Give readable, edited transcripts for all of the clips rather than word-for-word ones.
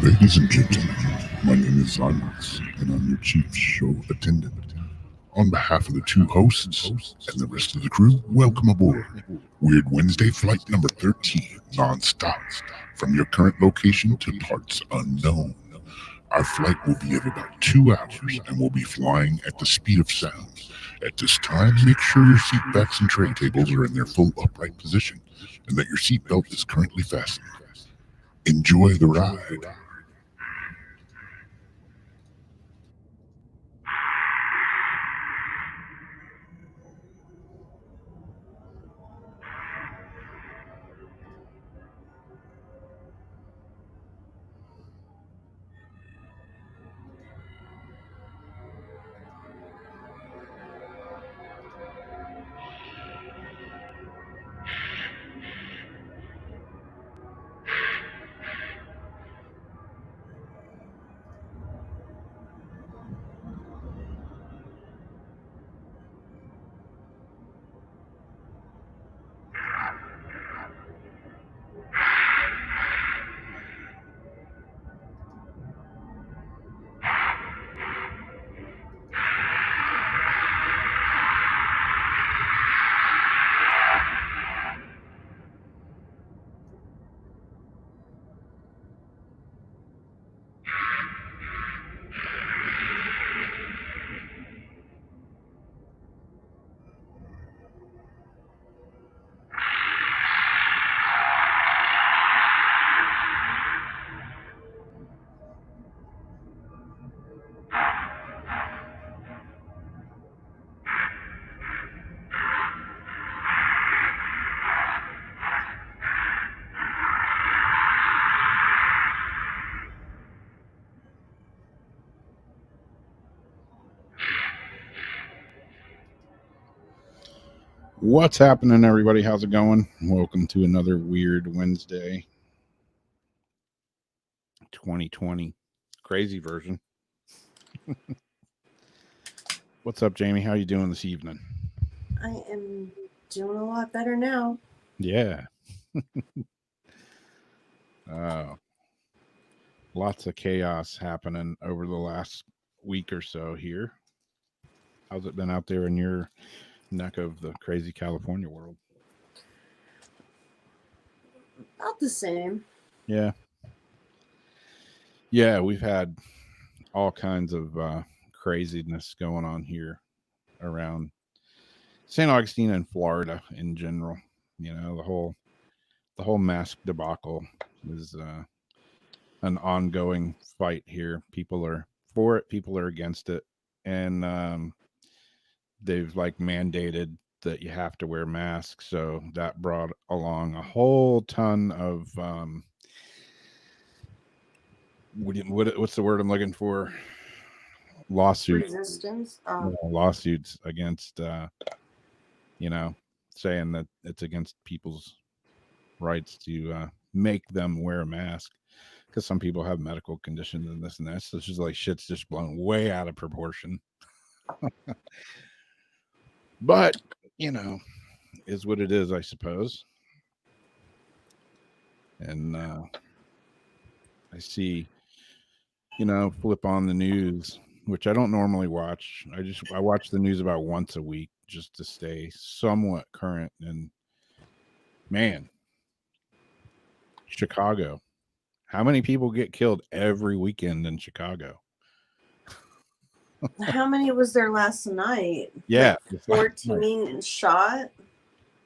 Ladies and gentlemen, my name is Silence, and I'm your chief show attendant. On behalf of the two hosts and the rest of the crew, welcome aboard Weird Wednesday Flight number 13, non-stop, from your current location to parts unknown. Our flight will be of about 2 hours, and we'll be flying at the speed of sound. At this time, make sure your seat backs and tray tables are in their full upright position, and that your seatbelt is currently fastened. Enjoy the ride. What's happening, everybody? How's it going? Welcome to another Weird Wednesday 2020 crazy version. What's up, Jamie? How you doing this evening? I am doing a lot better now. Yeah. Lots of chaos happening over the last week or so here. How's it been out there in your neck of the crazy California world? About the same. Yeah, we've had all kinds of craziness going on here around St. Augustine and Florida in general. You know, the whole mask debacle is an ongoing fight here. People are for it, people are against it, and they've like mandated that you have to wear masks. So that brought along a whole ton of what's the word I'm looking for? Lawsuits. Resistance. Lawsuits against saying that it's against people's rights to make them wear a mask because some people have medical conditions and this and that. So it's just like shit's just blown way out of proportion. But is what it is, I suppose. And I see, flip on the news, which I don't normally watch. I watch the news about once a week just to stay somewhat current. And man, Chicago, how many people get killed every weekend in Chicago? How many was there last night? Yeah, like 14 shot.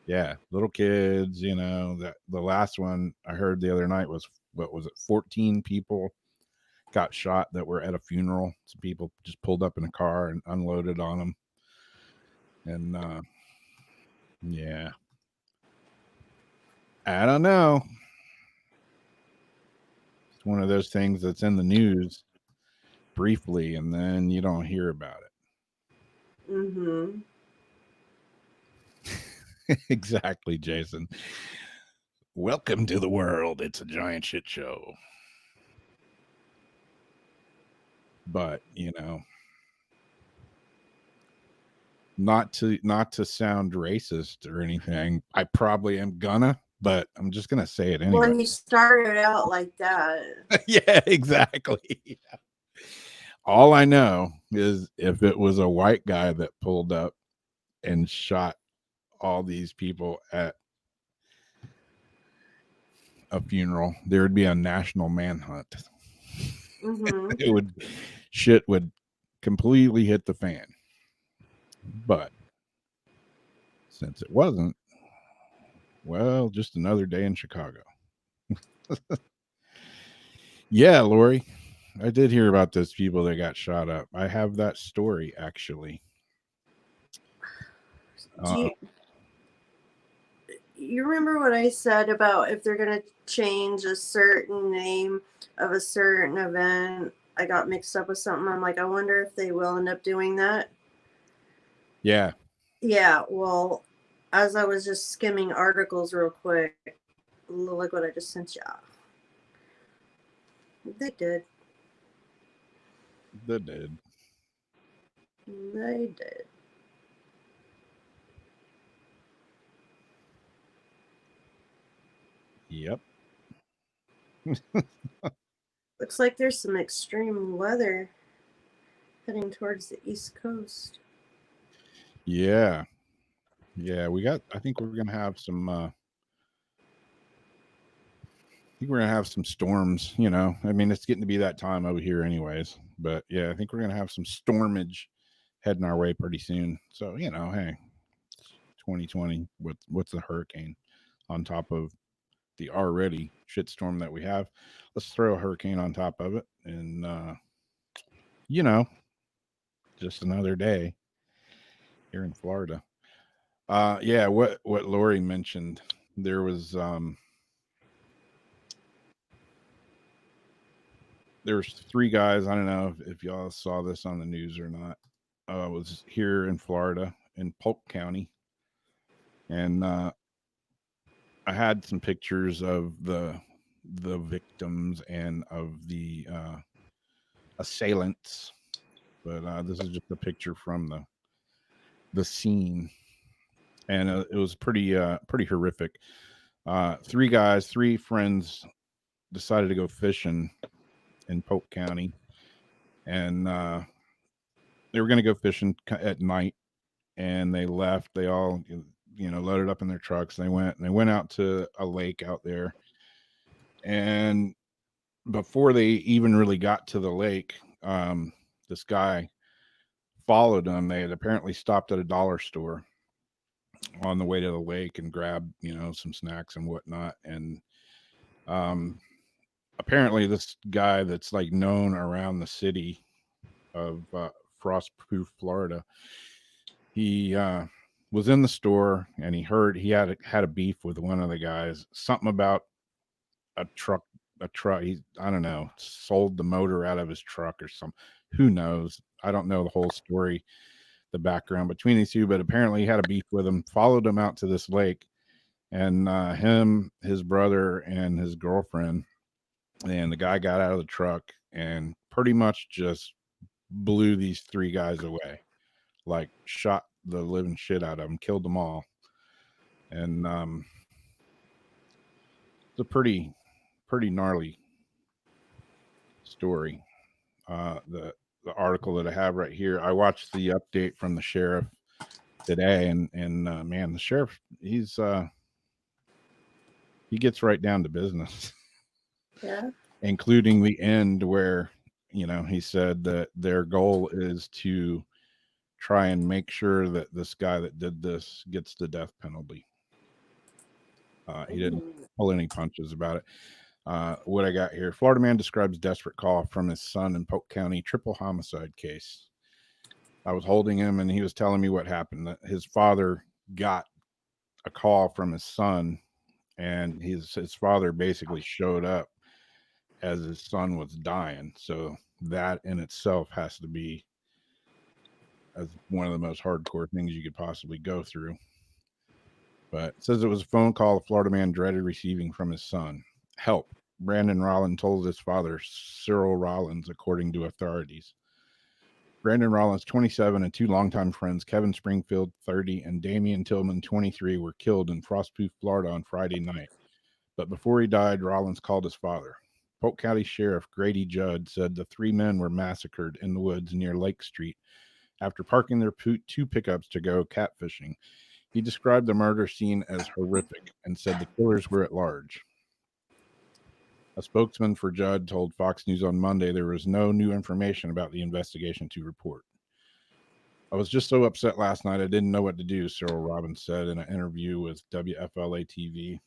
Yeah, little kids. That the last one I heard the other night was, what was it, 14 people got shot that were at a funeral. Some people just pulled up in a car and unloaded on them. And yeah, I don't know. It's one of those things that's in the news briefly and then you don't hear about it. Mm-hmm. Exactly, Jason. Welcome to the world. It's a giant shit show. But not to sound racist or anything, I probably am gonna, but I'm just gonna say it When anyway. he started out like that. Yeah, exactly. All I know is if it was a white guy that pulled up and shot all these people at a funeral, there would be a national manhunt. Mm-hmm. Shit would completely hit the fan. But since it wasn't, well, just another day in Chicago. Yeah, Lori, I did hear about those people that got shot up. I have that story actually. Do you remember what I said about if they're going to change a certain name of a certain event? I got mixed up with something. I'm like, I wonder if they will end up doing that. Yeah. Yeah, well, as I was just skimming articles real quick, look what I just sent you. They did. They did. They did. Yep. Looks like there's some extreme weather heading towards the East Coast. Yeah. Yeah, I think we're gonna have some storms, you know. I mean, it's getting to be that time over here anyways. But yeah, I think we're gonna have some stormage heading our way pretty soon. So, you know, hey, 2020 with what's a hurricane on top of the already shitstorm that we have. Let's throw a hurricane on top of it, and you know, just another day here in Florida. Yeah, what Lori mentioned, there was three guys. I don't know if y'all saw this on the news or not. Was here in Florida in Polk County, and I had some pictures of the victims and of the assailants, but this is just a picture from the scene, and it was pretty horrific. Three friends decided to go fishing in Polk County, and they were going to go fishing at night, and they left. They all, loaded up in their trucks. They went out to a lake out there, and before they even really got to the lake, this guy followed them. They had apparently stopped at a dollar store on the way to the lake and grabbed, some snacks and whatnot. And apparently this guy that's like known around the city of Frostproof, Florida, he was in the store, and he heard he had a beef with one of the guys, something about a truck. I don't know, sold the motor out of his truck or something. Who knows? I don't know the whole story, the background between these two, but apparently he had a beef with him, followed him out to this lake, and him, his brother, and his girlfriend, and the guy got out of the truck and pretty much just blew these three guys away, like shot the living shit out of them, killed them all. And it's a pretty gnarly story. The article that I have right here, I watched the update from the sheriff today, and man, the sheriff, he gets right down to business. Yeah. Including the end where, he said that their goal is to try and make sure that this guy that did this gets the death penalty. He didn't pull any punches about it. What I got here: Florida man describes desperate call from his son in Polk County triple homicide case. I was holding him, and he was telling me what happened. That his father got a call from his son, and his father basically showed up as his son was dying. So that in itself has to be as one of the most hardcore things you could possibly go through. But it says it was a phone call a Florida man dreaded receiving from his son. Help. Brandon Rollins told his father, Cyril Rollins, according to authorities. Brandon Rollins, 27, and two longtime friends, Kevin Springfield, 30, and Damian Tillman, 23, were killed in Frostproof, Florida on Friday night. But before he died, Rollins called his father. Polk County Sheriff Grady Judd said the three men were massacred in the woods near Lake Street after parking their two pickups to go catfishing. He described the murder scene as horrific and said the killers were at large. A spokesman for Judd told Fox News on Monday there was no new information about the investigation to report. I was just so upset last night I didn't know what to do, Cheryl Robyn said in an interview with WFLA TV.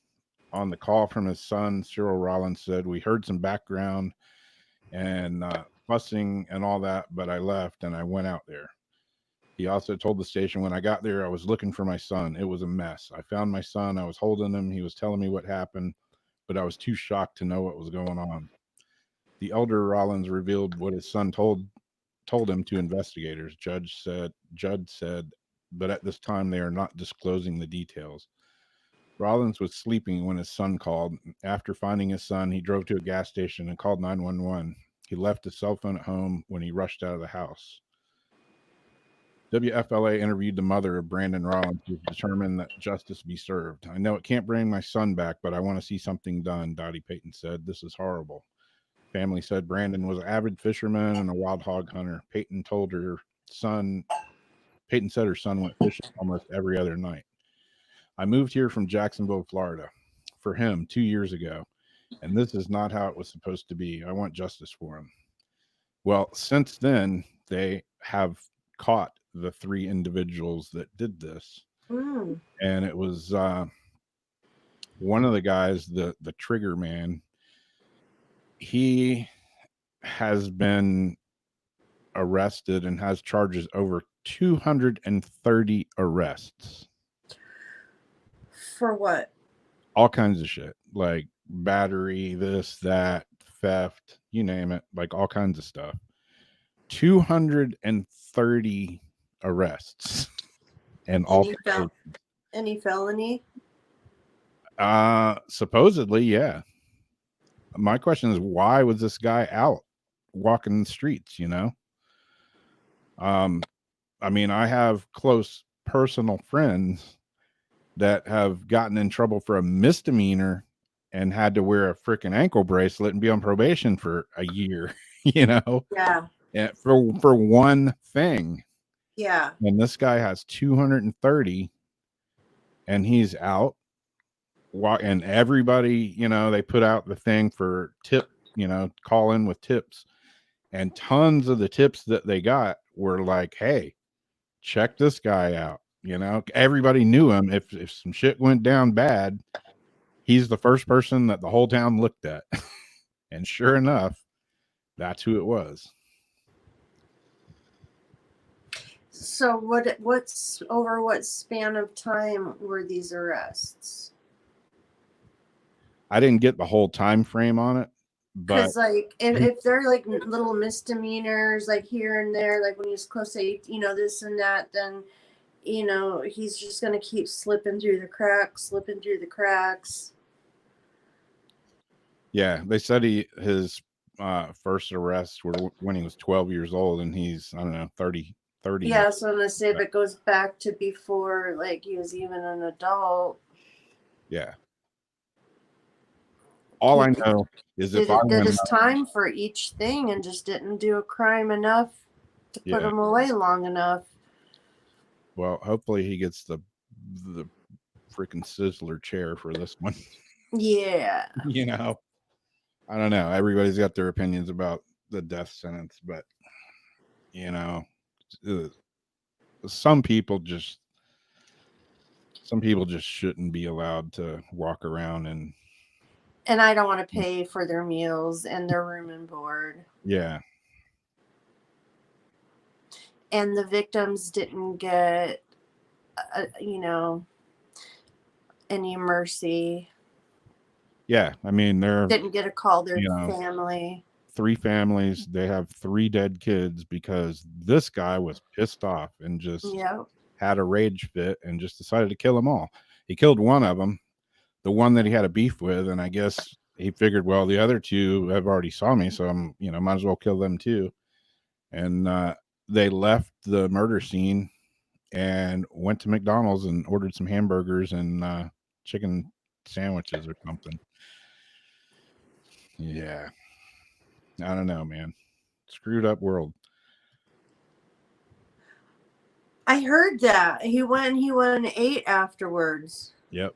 On the call from his son, Cheryl Rollins said, "We heard some background and fussing and all that, but I left and I went out there." He also told the station, "When I got there, I was looking for my son. It was a mess. I found my son. I was holding him. He was telling me what happened, but I was too shocked to know what was going on." The elder Rollins revealed what his son told him to investigators. Judd said, but at this time they are not disclosing the details. Rollins was sleeping when his son called. After finding his son, he drove to a gas station and called 911. He left his cell phone at home when he rushed out of the house. WFLA interviewed the mother of Brandon Rollins to determine that justice be served. "I know it can't bring my son back, but I want to see something done," Dottie Payton said. "This is horrible." Family said Brandon was an avid fisherman and a wild hog hunter. Payton said her son went fishing almost every other night. "I moved here from Jacksonville, Florida, for him 2 years ago, and this is not how it was supposed to be. I want justice for him." Well, since then, they have caught the three individuals that did this. And it was one of the guys, the trigger man. He has been arrested and has charges over 230 arrests. For what? All kinds of shit, like battery, this, that, theft, you name it, like all kinds of stuff. 230 arrests. And any felony? Supposedly, yeah. My question is, why was this guy out walking the streets, you know? I mean, I have close personal friends that have gotten in trouble for a misdemeanor and had to wear a freaking ankle bracelet and be on probation for a year, you know? Yeah. And for one thing. Yeah. And this guy has 230 and he's out. And everybody, you know, they put out the thing for tip, you know, call in with tips. And tons of the tips that they got were like, "Hey, check this guy out." You know, everybody knew him. If some shit went down bad, he's the first person that the whole town looked at. And sure enough, that's who it was. So what's over what span of time were these arrests? I didn't get the whole time frame on it, but because like if they're like little misdemeanors, like here and there, like when he's close to, you know, this and that, then, you know, he's just gonna keep slipping through the cracks. Yeah, they said his first arrests were when he was 12 years old, and he's, I don't know, 30. Yeah, so I'm gonna say if it goes back to before, like, he was even an adult. Yeah. All I know is if I did his time for each thing and just didn't do a crime enough to put him away long enough. Well, hopefully he gets the freaking Sizzler chair for this one. Yeah. You know, I don't know. Everybody's got their opinions about the death sentence, but, you know, some people just shouldn't be allowed to walk around and I don't want to pay for their meals and their room and board. Yeah. And the victims didn't get, you know, any mercy. Yeah, I mean, didn't get to call their family. 3 families. They have 3 dead kids because this guy was pissed off and just had a rage fit and just decided to kill them all. He killed one of them, the one that he had a beef with, and I guess he figured, well, the other 2 have already saw me, so I'm, you know, might as well kill them too. And they left the murder scene and went to McDonald's and ordered some hamburgers and chicken sandwiches or something. Yeah. I don't know, man. Screwed up world. I heard that. He went and ate afterwards. Yep.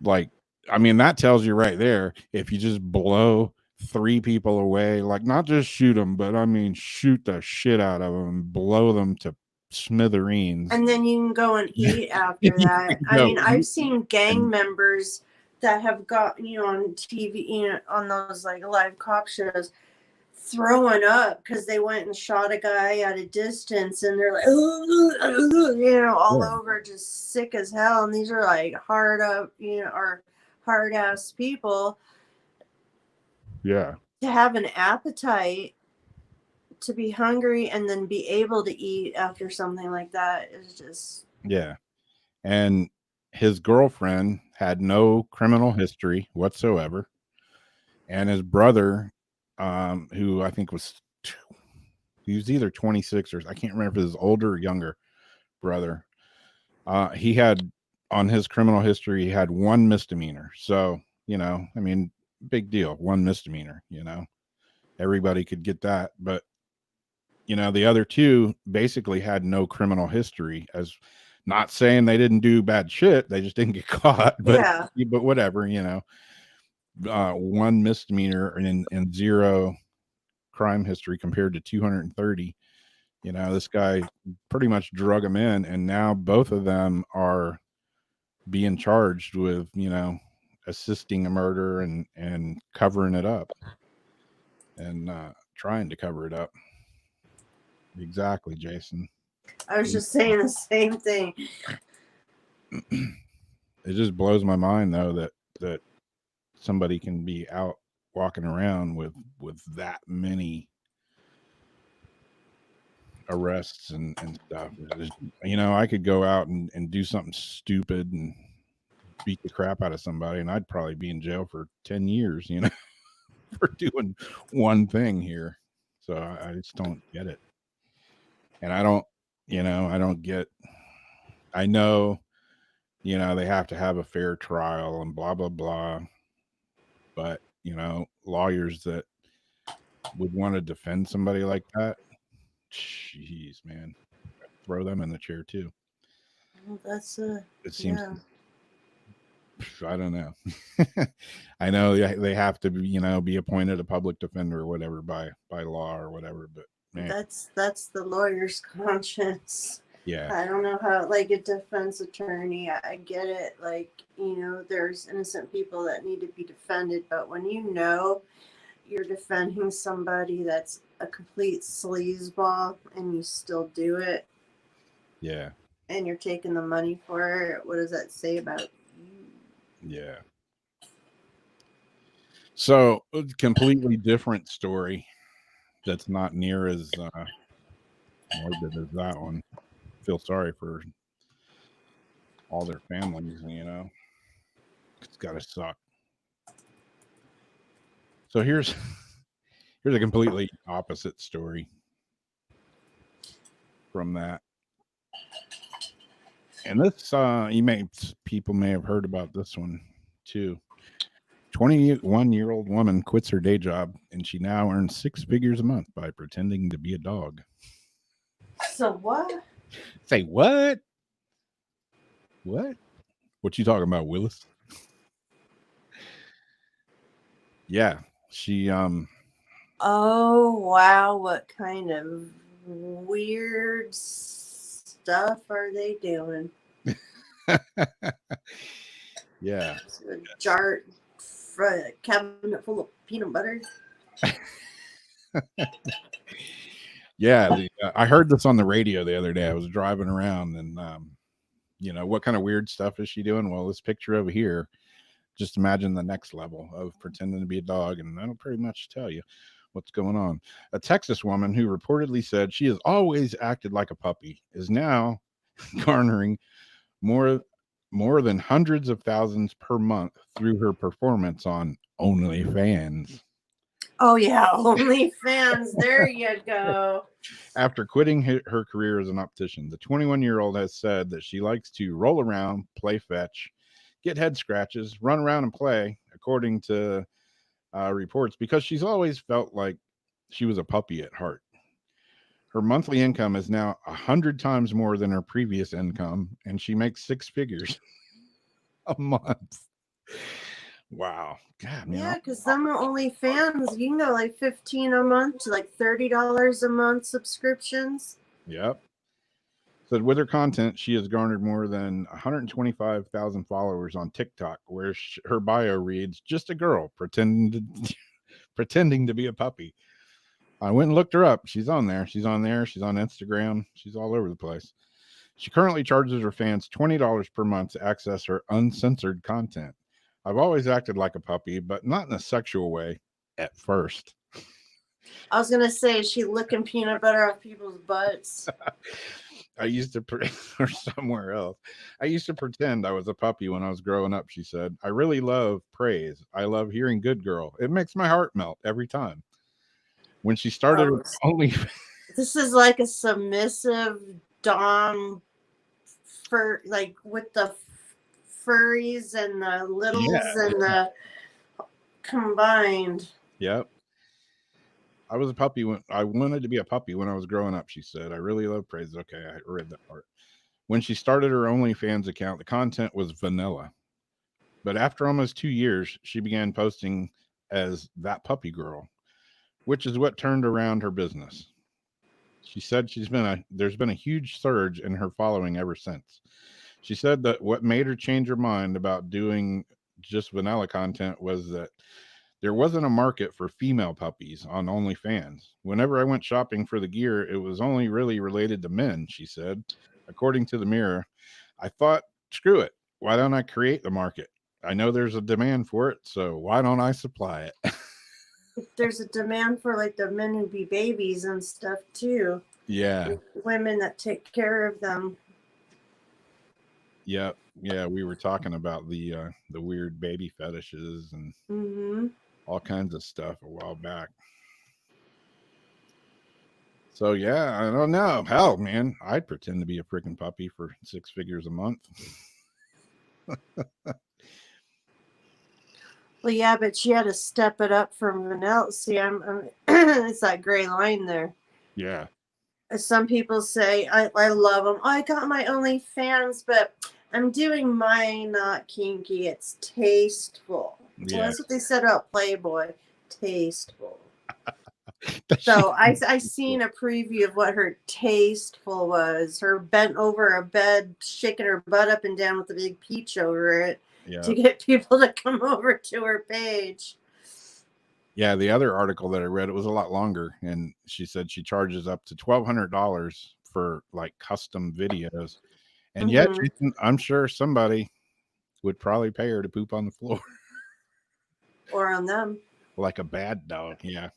Like, I mean, that tells you right there, if you just blow 3 people away, like not just shoot them, but I mean, shoot the shit out of them, blow them to smithereens. And then you can go and eat after that. I mean, I've seen gang members that have got, on TV, on those like live cop shows, throwing up because they went and shot a guy at a distance, and they're like, all over, just sick as hell. And these are like hard up, or hard ass people. Yeah. To have an appetite, to be hungry, and then be able to eat after something like that is just. Yeah. And his girlfriend had no criminal history whatsoever. And his brother, who I think he was either 26 or I can't remember if it was older or younger brother. He had on his criminal history, he had 1 misdemeanor. So, I mean, big deal. 1 misdemeanor, everybody could get that. But, the other 2 basically had no criminal history, as not saying they didn't do bad shit. They just didn't get caught. But, but whatever, 1 misdemeanor and 0 crime history compared to 230. This guy pretty much drug him in, and now both of them are being charged with, assisting a murder and covering it up and trying to cover it up. Exactly, Jason. I was just saying the same thing. It just blows my mind though that somebody can be out walking around with that many arrests and stuff. I could go out and do something stupid and beat the crap out of somebody, and I'd probably be in jail for 10 years, for doing one thing here. So I just don't get it. And I don't get, I know, they have to have a fair trial and blah, blah, blah. But, lawyers that would want to defend somebody like that, jeez, man, throw them in the chair too. Well, that's it seems. Yeah. I don't know. I know they have to, be appointed a public defender or whatever by law or whatever. But man, that's the lawyer's conscience. Yeah. I don't know how, like a defense attorney, I get it. Like, there's innocent people that need to be defended, but when you're defending somebody that's a complete sleazeball and you still do it. Yeah. And you're taking the money for it, what does that say about you? Yeah. So, a completely different story that's not near as morbid as that one. Feel sorry for all their families, it's gotta suck. So here's a completely opposite story from that. And this people may have heard about this one too. 21-year-old woman quits her day job and she now earns 6 figures a month by pretending to be a dog. So what? Say what? What? What you talking about, Willis? Yeah, she Oh wow, what kind of weird stuff are they doing? Yeah. A jar, a cabinet full of peanut butter. Yeah, I heard this on the radio the other day. I was driving around and, what kind of weird stuff is she doing? Well, this picture over here, just imagine the next level of pretending to be a dog, and that'll pretty much tell you what's going on. A Texas woman who reportedly said she has always acted like a puppy is now garnering more than hundreds of thousands per month through her performance on OnlyFans. Oh yeah, OnlyFans. There you go. After quitting her career as an optician, the 21-year-old has said that she likes to roll around, play fetch, get head scratches, run around and play, according to reports, because she's always felt like she was a puppy at heart. Her monthly income is now 100 times more than her previous income, and she makes 6 figures a month. Wow. God, man. Yeah, because some OnlyFans, you can go like $15 a month to like $30 a month subscriptions. Yep. Said with her content, she has garnered more than 125,000 followers on TikTok, where her bio reads, "Just a girl pretending to be a puppy." I went and looked her up. She's on there. She's on there. She's on Instagram. She's all over the place. She currently charges her fans $20 per month to access her uncensored content. I've always acted like a puppy, but not in a sexual way at first. I was gonna say, is she licking peanut butter off people's butts? I used to, or somewhere else. I used to pretend I was a puppy when I was growing up, she said. I really love praise. I love hearing good girl. It makes my heart melt every time. When she started only. This is like a submissive dom for like with the furries and the littles and the combined. Yep. I was a puppy when I wanted to be a puppy when I was growing up, she said. I really love praise. Okay, I read that part. When she started her OnlyFans account, the content was vanilla. But after almost 2 years, she began posting as that puppy girl, which is what turned around her business. She said there's been a huge surge in her following ever since. She said that what made her change her mind about doing just vanilla content was that there wasn't a market for female puppies on OnlyFans. Whenever I went shopping for the gear, it was only really related to men, she said. According to the Mirror, I thought, screw it. Why don't I create the market? I know there's a demand for it, so why don't I supply it? There's a demand for like the men who be babies and stuff too. Yeah. Women that take care of them. Yeah, we were talking about the weird baby fetishes and all kinds of stuff a while back. So yeah, I don't know. Hell, man, I'd pretend to be a freaking puppy for 6 figures a month. Well, yeah, but she had to step it up from vanilla. See, I'm it's that gray line there. Yeah. Some people say, I love them. I got my OnlyFans, but I'm doing mine not kinky. It's tasteful. Yeah. Well, that's what they said about Playboy. Tasteful. So I seen a preview of what her tasteful was. Her bent over a bed, shaking her butt up and down with a big peach over it to get people to come over to her page. Yeah, the other article that I read, it was a lot longer, and she said she charges up to $1,200 for like custom videos, and yet I'm sure somebody would probably pay her to poop on the floor or on them, like a bad dog. Yeah,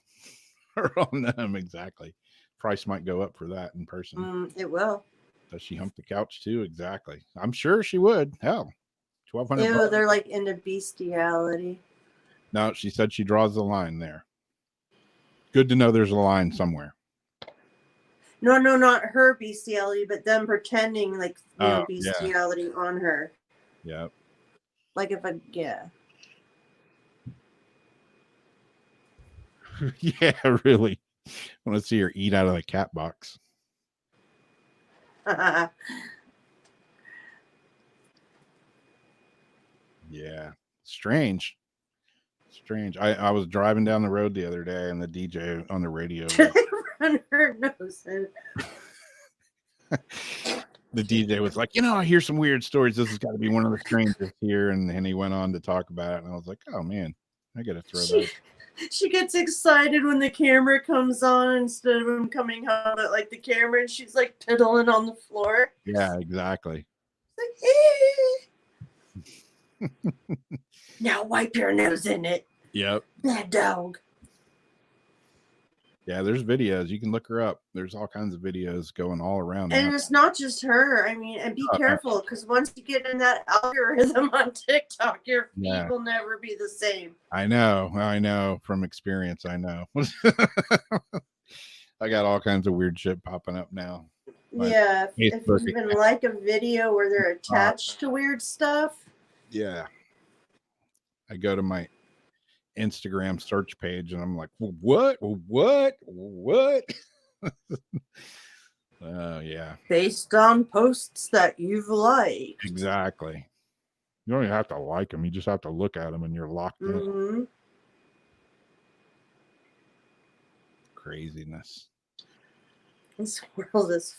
or on them, exactly. Price might go up for that in person. It will. Does she hump the couch too? Exactly. I'm sure she would. Hell, $1,200. Ew, they're like into bestiality. No, she said she draws the line there. Good to know there's a line somewhere. No, not her bestiality, but them pretending like bestiality on her. Yep. Like if a yeah, really. I want to see her eat out of the cat box. Yeah. Strange. I was driving down the road the other day and the DJ on the radio. Run her nose in. The DJ was like, I hear some weird stories. This has got to be one of the strangers here. And he went on to talk about it. And I was like, oh, man, I got to throw that. She gets excited when the camera comes on instead of him coming home at like the camera. And she's like piddling on the floor. Yeah, exactly. Like, now wipe your nose in it. Yep. Bad dog. Yeah, there's videos. You can look her up. There's all kinds of videos going all around. And now. it's not just her. I mean, and be careful, because once you get in that algorithm on TikTok, your feed will never be the same. I know from experience. I know. I got all kinds of weird shit popping up now. Yeah, if you even like a video where they're attached to weird stuff. Yeah. I go to my Instagram search page and I'm like, what? Oh, yeah. Based on posts that you've liked. Exactly. You don't even have to like them. You just have to look at them and you're locked in. Craziness. This world is...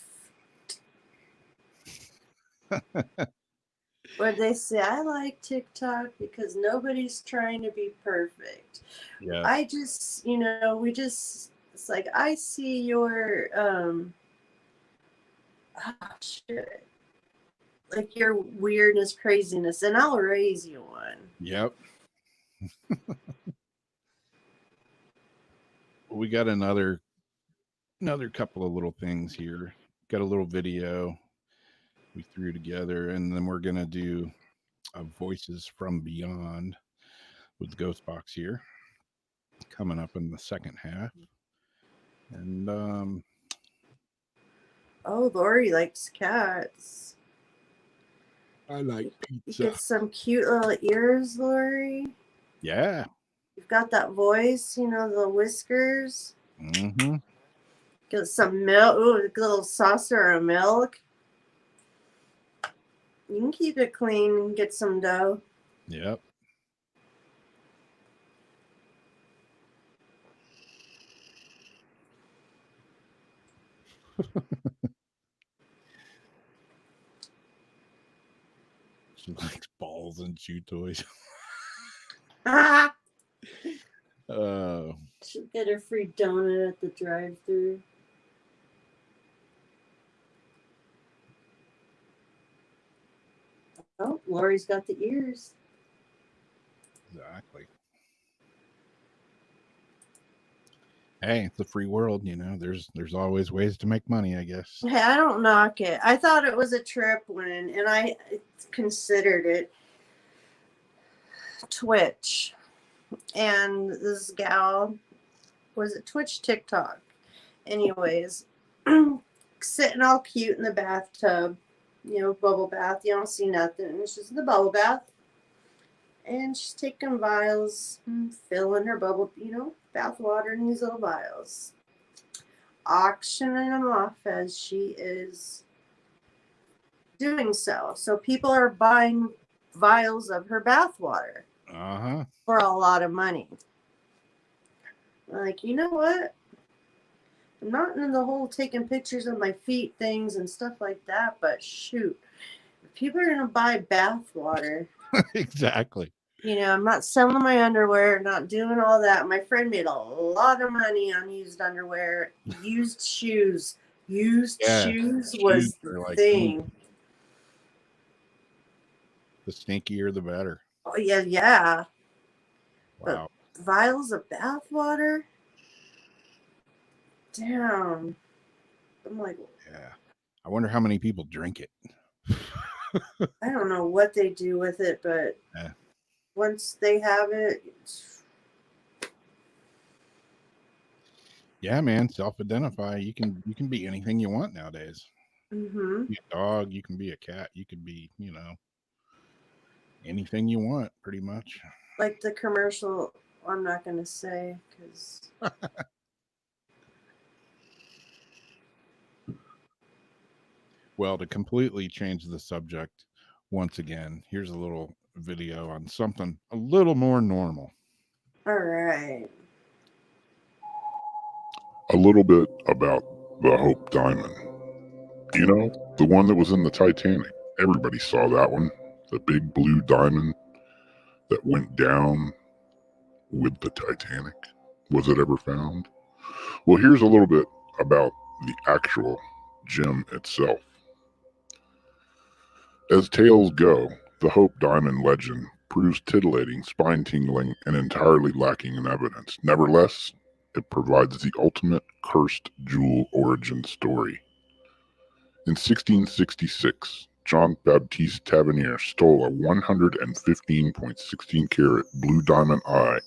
What they say, I like TikTok because nobody's trying to be perfect. Yeah. I just, it's like, I see your, shit. Like your weirdness, craziness, and I'll raise you one. Yep. We got another couple of little things here. Got a little video we threw together, and then we're gonna do Voices from Beyond with Ghost Box here, coming up in the second half. And oh, Lori likes cats. I like pizza. You get some cute little ears, Lori. Yeah. You've got that voice, the whiskers. Mm-hmm. Get some milk. Ooh, a little saucer of milk. You can keep it clean and get some dough. Yep. She likes balls and chew toys. She'll get her free donut at the drive-thru. Oh, Lori's got the ears. Exactly. Hey, it's a free world, there's always ways to make money, I guess. Hey, I don't knock it. I thought it was a trip and I considered it. Twitch. And this gal, was it Twitch, TikTok? Anyways, sitting all cute in the bathtub, bubble bath. You don't see nothing. It's just the bubble bath. And she's taking vials, filling her bubble, bath water in these little vials. Auctioning them off as she is doing so. So people are buying vials of her bath water. For a lot of money. Like, you know what? I'm not into the whole taking pictures of my feet things and stuff like that, but shoot, if people are going to buy bath water. Exactly. I'm not selling my underwear, not doing all that. My friend made a lot of money on used underwear, used shoes. Used shoes was the thing. The stinkier, the better. Oh, yeah. Wow. But vials of bath water? Damn. I'm like, yeah. I wonder how many people drink it. I don't know what they do with it, but once they have it, yeah, man, self-identify. You can be anything you want nowadays. Mm-hmm. You can be a dog, you can be a cat, you could be, anything you want, pretty much. Like the commercial, I'm not going to say because. Well, to completely change the subject, once again, here's a little video on something a little more normal. All right. A little bit about the Hope Diamond. The one that was in the Titanic. Everybody saw that one. The big blue diamond that went down with the Titanic. Was it ever found? Well, here's a little bit about the actual gem itself. As tales go, the Hope Diamond legend proves titillating, spine-tingling, and entirely lacking in evidence. Nevertheless, it provides the ultimate cursed jewel origin story. In 1666, John Baptiste Tavernier stole a 115.16 carat blue diamond eye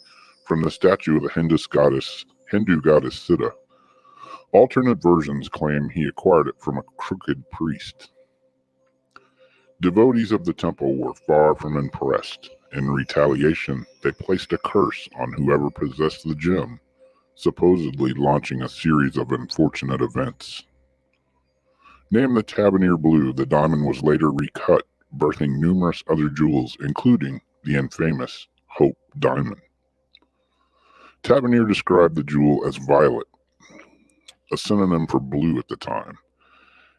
from the statue of the Hindu goddess Sita. Alternate versions claim he acquired it from a crooked priest. Devotees of the temple were far from impressed. In retaliation, they placed a curse on whoever possessed the gem, supposedly launching a series of unfortunate events. Named the Tavernier Blue, the diamond was later recut, birthing numerous other jewels, including the infamous Hope Diamond. Tavernier described the jewel as violet, a synonym for blue at the time,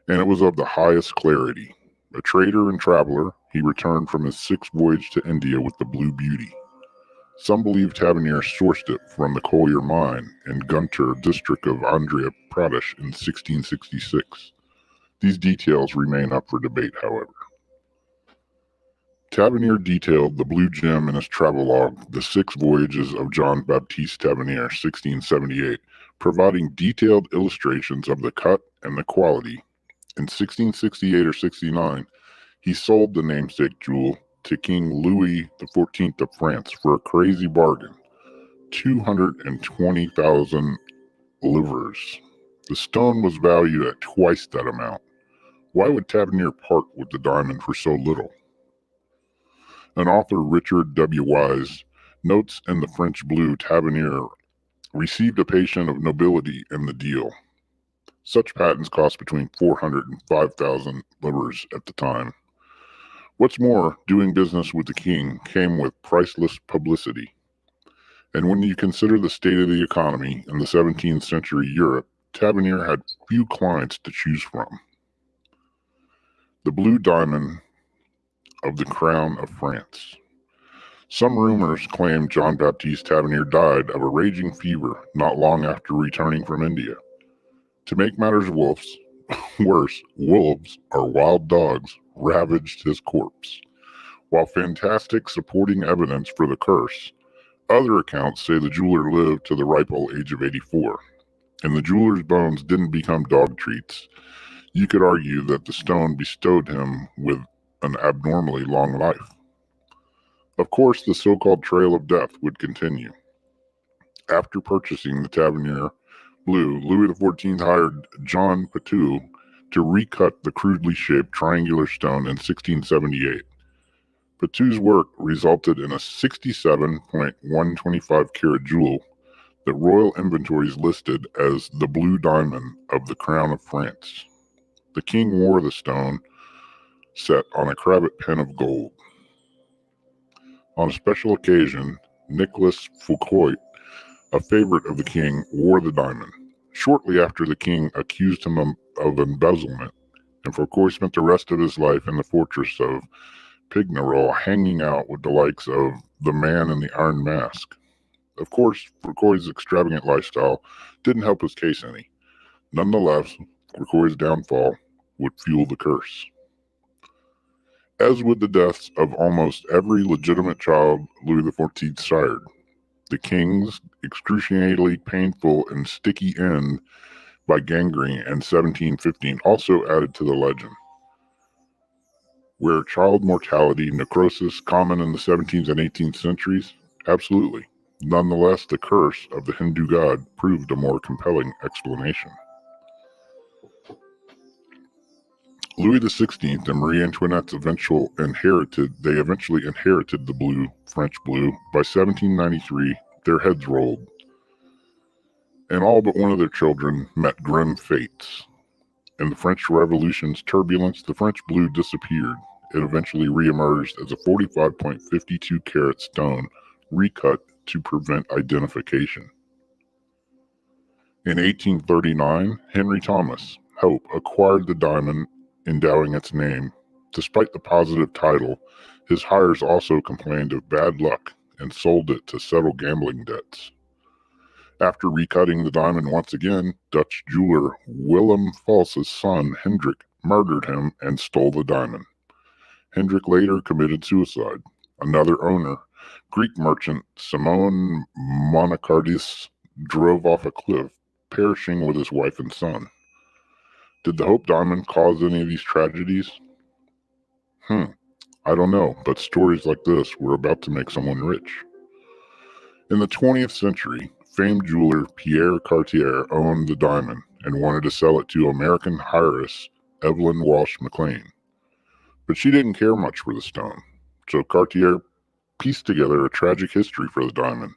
and it was of the highest clarity. A trader and traveler, he returned from his sixth voyage to India with the Blue Beauty. Some believe Tavernier sourced it from the Collier mine in Guntur district of Andhra Pradesh in 1666. These details remain up for debate, however. Tavernier detailed the blue gem in his travelogue, The Six Voyages of John Baptiste Tavernier, 1678, providing detailed illustrations of the cut and the quality. In 1668 or 69, he sold the namesake jewel to King Louis XIV of France for a crazy bargain, 220,000 livres. The stone was valued at twice that amount. Why would Tavernier part with the diamond for so little? An author, Richard W. Wise, notes in The French Blue Tavernier received a patient of nobility in the deal. Such patents cost between 400 and 5,000 livres at the time. What's more, doing business with the king came with priceless publicity. And when you consider the state of the economy in the 17th century Europe, Tavernier had few clients to choose from. The blue diamond of the crown of France. Some rumors claim John Baptiste Tavernier died of a raging fever not long after returning from India. To make matters worse, wolves, or wild dogs, ravaged his corpse. While fantastic supporting evidence for the curse, other accounts say the jeweler lived to the ripe old age of 84, and the jeweler's bones didn't become dog treats. You could argue that the stone bestowed him with an abnormally long life. Of course, the so-called trail of death would continue. After purchasing the Tavernier Blue, Louis XIV hired John Patou to recut the crudely shaped triangular stone in 1678. Patou's work resulted in a 67.125 carat jewel that royal inventories listed as the blue diamond of the crown of France. The king wore the stone set on a cravat pin of gold. On a special occasion, Nicolas Foucault, a favorite of the king, wore the diamond. Shortly after, the king accused him of embezzlement, and Foucault spent the rest of his life in the fortress of Pignerol, hanging out with the likes of the Man in the Iron Mask. Of course, Foucault's extravagant lifestyle didn't help his case any. Nonetheless, Foucault's downfall would fuel the curse. As with the deaths of almost every legitimate child Louis XIV sired, the king's excruciatingly painful and sticky end by gangrene in 1715 also added to the legend. Were child mortality, necrosis common in the 17th and 18th centuries? Absolutely. Nonetheless, the curse of the Hindu god proved a more compelling explanation. Louis XVI and Marie Antoinette eventually inherited the French blue. By 1793, their heads rolled, and all but one of their children met grim fates. In the French Revolution's turbulence, the French blue disappeared. It eventually reemerged as a 45.52 carat stone recut to prevent identification. In 1839, Henry Thomas Hope acquired the diamond, endowing its name. Despite the positive title, his heirs also complained of bad luck and sold it to settle gambling debts. After recutting the diamond once again, Dutch jeweler Willem Vals's son Hendrik murdered him and stole the diamond. Hendrik later committed suicide. Another owner, Greek merchant Simon Monachardis, drove off a cliff, perishing with his wife and son. Did the Hope Diamond cause any of these tragedies? I don't know, but stories like this were about to make someone rich. In the 20th century, famed jeweler Pierre Cartier owned the diamond and wanted to sell it to American heiress Evelyn Walsh Maclean. But she didn't care much for the stone, so Cartier pieced together a tragic history for the diamond.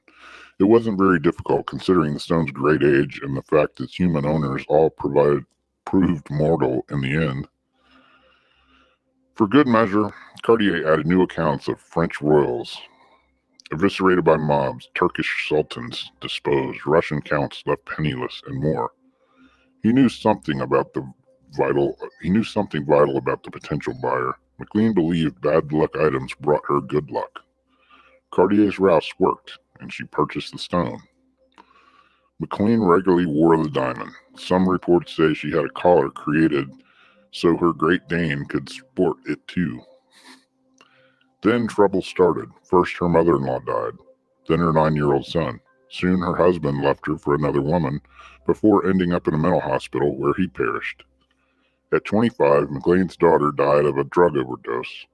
It wasn't very difficult considering the stone's great age and the fact its human owners all proved mortal in the end. For good measure, Cartier added new accounts of French royals eviscerated by mobs, Turkish sultans disposed, Russian counts left penniless, and more. He knew something vital about the potential buyer. Maclean believed bad luck items brought her good luck. Cartier's rouse worked, and she purchased the stone. Maclean regularly wore the diamond. Some reports say she had a collar created so her Great Dane could sport it too. Then trouble started. First her mother-in-law died, then her 9-year-old son. Soon her husband left her for another woman, before ending up in a mental hospital where he perished. At 25, Maclean's daughter died of a drug overdose,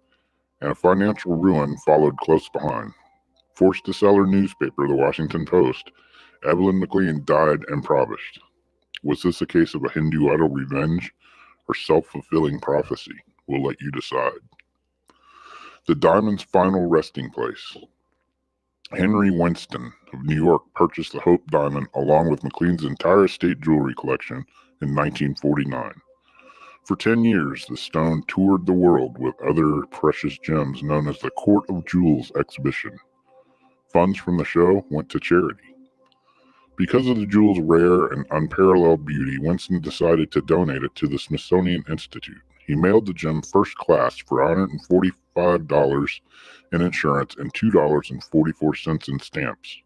and a financial ruin followed close behind. Forced to sell her newspaper, the Washington Post, Evelyn Maclean died impoverished. Was this a case of a Hindu idol revenge or self-fulfilling prophecy? We'll let you decide. The diamond's final resting place. Henry Winston of New York purchased the Hope Diamond along with Maclean's entire estate jewelry collection in 1949. For 10 years, the stone toured the world with other precious gems known as the Court of Jewels exhibition. Funds from the show went to charity. Because of the jewel's rare and unparalleled beauty, Winston decided to donate it to the Smithsonian Institute. He mailed the gem first class for $145 in insurance and $2.44 in stamps.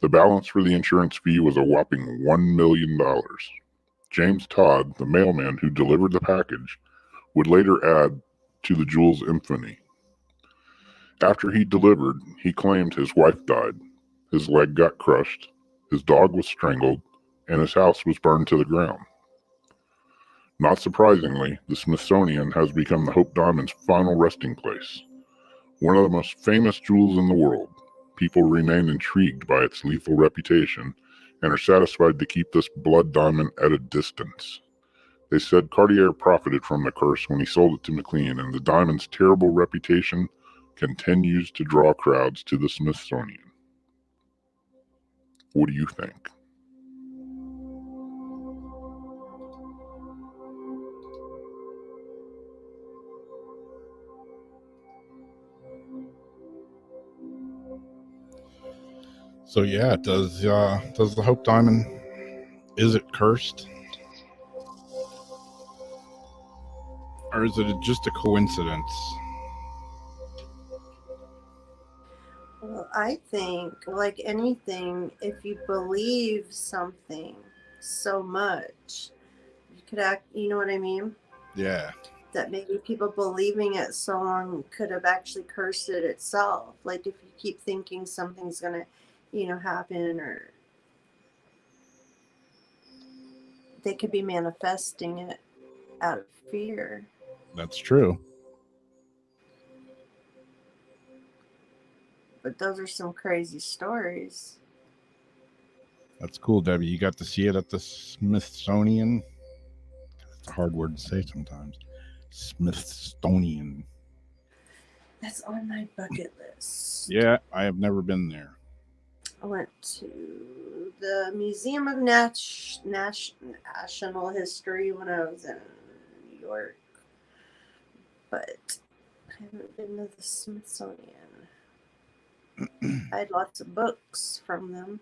The balance for the insurance fee was a whopping $1 million. James Todd, the mailman who delivered the package, would later add to the jewel's infamy. After he delivered, he claimed his wife died, his leg got crushed, his dog was strangled, and his house was burned to the ground. Not surprisingly, the Smithsonian has become the Hope Diamond's final resting place. One of the most famous jewels in the world, people remain intrigued by its lethal reputation and are satisfied to keep this blood diamond at a distance. They said Cartier profited from the curse when he sold it to Maclean, and the diamond's terrible reputation continues to draw crowds to the Smithsonian. What do you think? So yeah, does the Hope Diamond, is it cursed? Or is it just a coincidence? Well, I think, like anything, if you believe something so much, you could act, you know what I mean? Yeah. That maybe people believing it so long could have actually cursed it itself. Like if you keep thinking something's going to, happen, or they could be manifesting it out of fear. That's true. But those are some crazy stories. That's cool, Debbie. You got to see it at the Smithsonian. It's a hard word to say sometimes. Smithsonian. That's on my bucket list. Yeah, I have never been there. I went to the Museum of National History when I was in New York, but I haven't been to the Smithsonian. I had lots of books from them.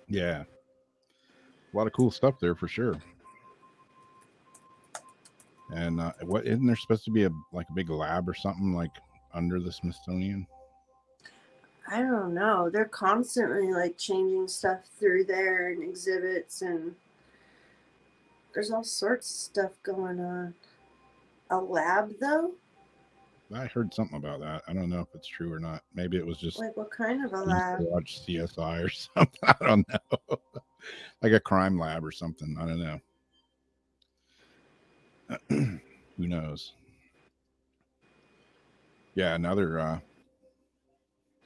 Yeah. A lot of cool stuff there for sure. And what isn't there supposed to be a big lab or something like under the Smithsonian? I don't know. They're constantly changing stuff through there and exhibits, and there's all sorts of stuff going on. A lab though? I heard something about that. I don't know if it's true or not. Maybe it was just Like what kind of a used to lab? watch CSI or something. I don't know. Like a crime lab or something. I don't know. Who knows? Yeah, another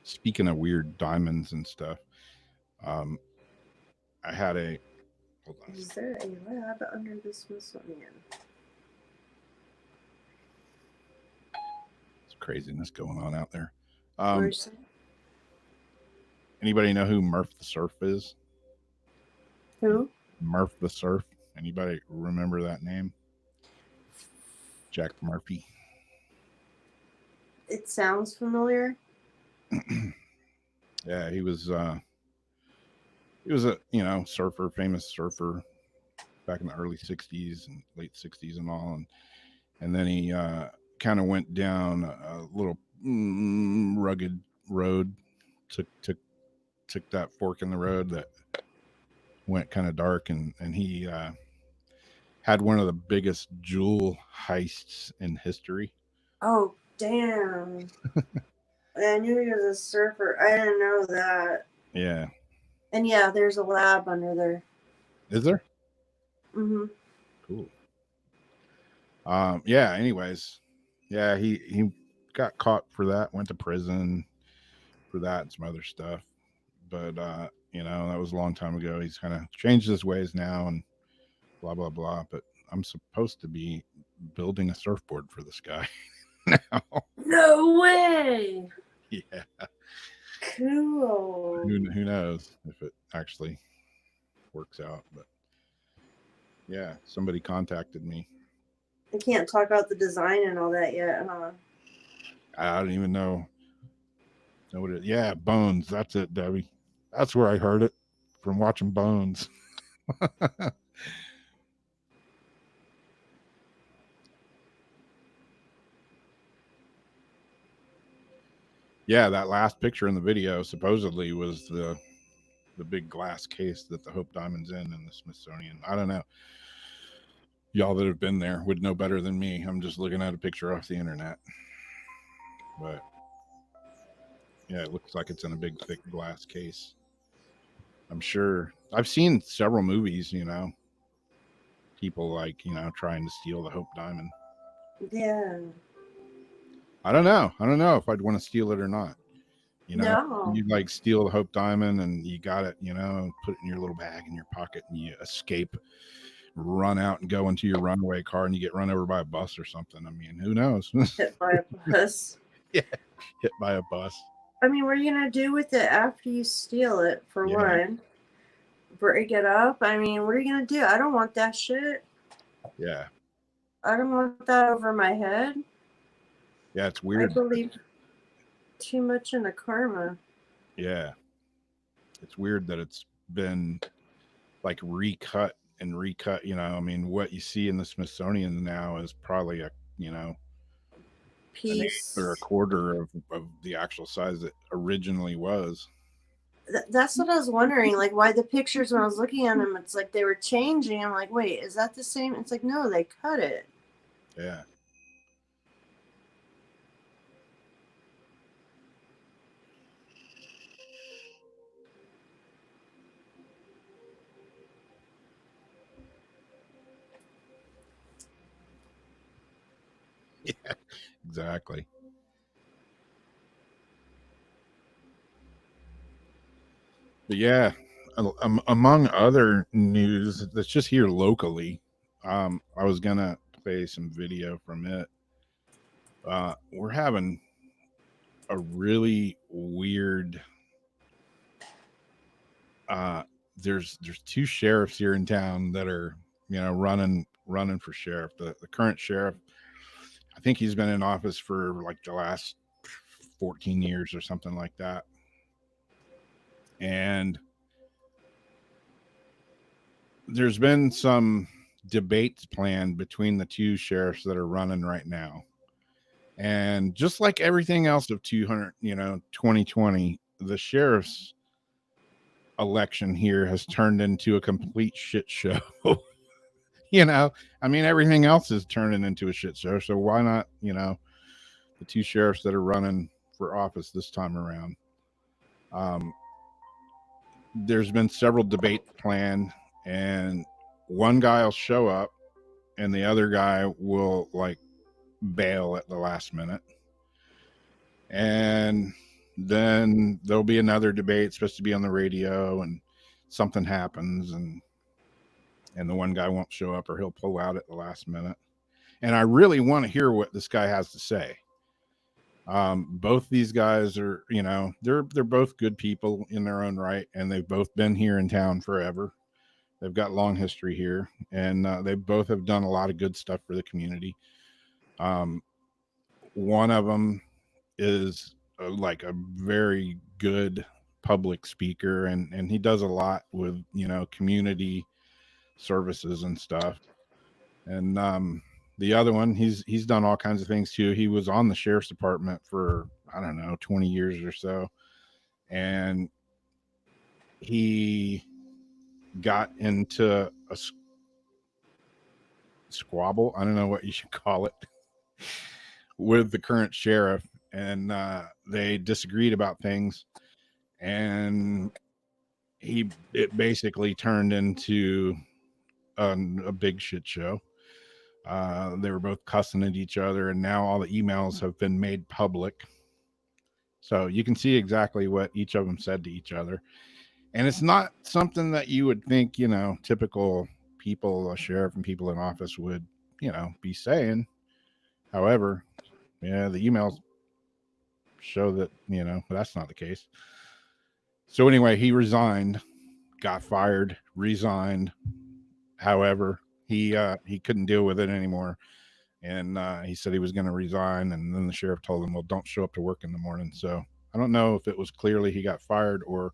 speaking of weird diamonds and stuff, I had a hold on. Is there a lab under the Smithsonian? There's craziness going on out there. Where's Anybody know who Murph the Surf is? who? Murph the Surf. Anybody remember that name? Jack Murphy. It sounds familiar. Yeah, he was a surfer, famous surfer back in the early 60s and late 60s and all, and then he kind of went down a little rugged road, took that fork in the road that went kind of dark, and he had one of the biggest jewel heists in history. Oh, damn. I knew he was a surfer. I didn't know that. Yeah. And yeah, there's a lab under there. Is there? Mm-hmm. Cool. Yeah, anyways. Yeah, he got caught for that, went to prison for that and some other stuff. But that was a long time ago. He's kind of changed his ways now and blah blah blah. But I'm supposed to be building a surfboard for this guy now. No way. Yeah. Cool. Who knows if it actually works out, but yeah, somebody contacted me. I can't talk about the design and all that yet, huh? I don't even know what it. Yeah, Bones. That's it, Debbie. That's where I heard it from watching Bones. Yeah, that last picture in the video supposedly was the big glass case that the Hope Diamond's in the Smithsonian. I don't know. Y'all that have been there would know better than me. I'm just looking at a picture off the internet. But yeah, it looks like it's in a big, thick glass case. I'm sure I've seen several movies, people trying to steal the Hope Diamond. Yeah. I don't know if I'd want to steal it or not. No. You like steal the Hope Diamond and you got it, put it in your little bag in your pocket and you escape, run out and go into your runaway car and you get run over by a bus or something. I mean, who knows? Hit by a bus. Yeah, hit by a bus. I mean, what are you going to do with it after you steal it, for one? Break it up? I mean, what are you going to do? I don't want that shit. Yeah. I don't want that over my head. Yeah, it's weird. I believe too much in the karma. Yeah. It's weird that it's been like recut. I mean, what you see in the Smithsonian now is probably a, Piece. or a quarter of the actual size that originally was. That's what I was wondering, like why the pictures when I was looking at them, it's like they were changing. I'm like, wait, is that the same? It's like, no, they cut it. Yeah. Yeah, exactly. But yeah, among other news that's just here locally, I was gonna play some video from it. We're having a really weird. There's two sheriffs here in town that are running for sheriff. The current sheriff, I think he's been in office for like the last 14 years or something like that. And there's been some debates planned between the two sheriffs that are running right now. And just like everything else of 2020, the sheriff's election here has turned into a complete shit show. I mean, everything else is turning into a shit show. So why not, the two sheriffs that are running for office this time around. There's been several debates planned, and one guy will show up and the other guy will like bail at the last minute. And then there'll be another debate supposed to be on the radio, and something happens, and the one guy won't show up, or he'll pull out at the last minute. And I really want to hear what this guy has to say. Both these guys are, you know, they're both good people in their own right, and they've both been here in town forever. They've got long history here, and they both have done a lot of good stuff for the community. One of them is like a very good public speaker, and he does a lot with, you know, community services and stuff. And the other one, he's done all kinds of things too. He was on the sheriff's department for, I don't know, 20 years or so, and he got into a squabble, I don't know what you should call it, with the current sheriff, and they disagreed about things, and it basically turned into a big shit show. They were both cussing at each other, and now all the emails have been made public, so you can see exactly what each of them said to each other. And it's not something that you would think, you know, typical people, a sheriff and people in office would, you know, be saying. However, yeah, the emails show that, you know, that's not the case. So anyway, he resigned, got fired, resigned. However, he couldn't deal with it anymore, and he said he was going to resign. And then the sheriff told him, well, don't show up to work in the morning. So I don't know if it was clearly he got fired, or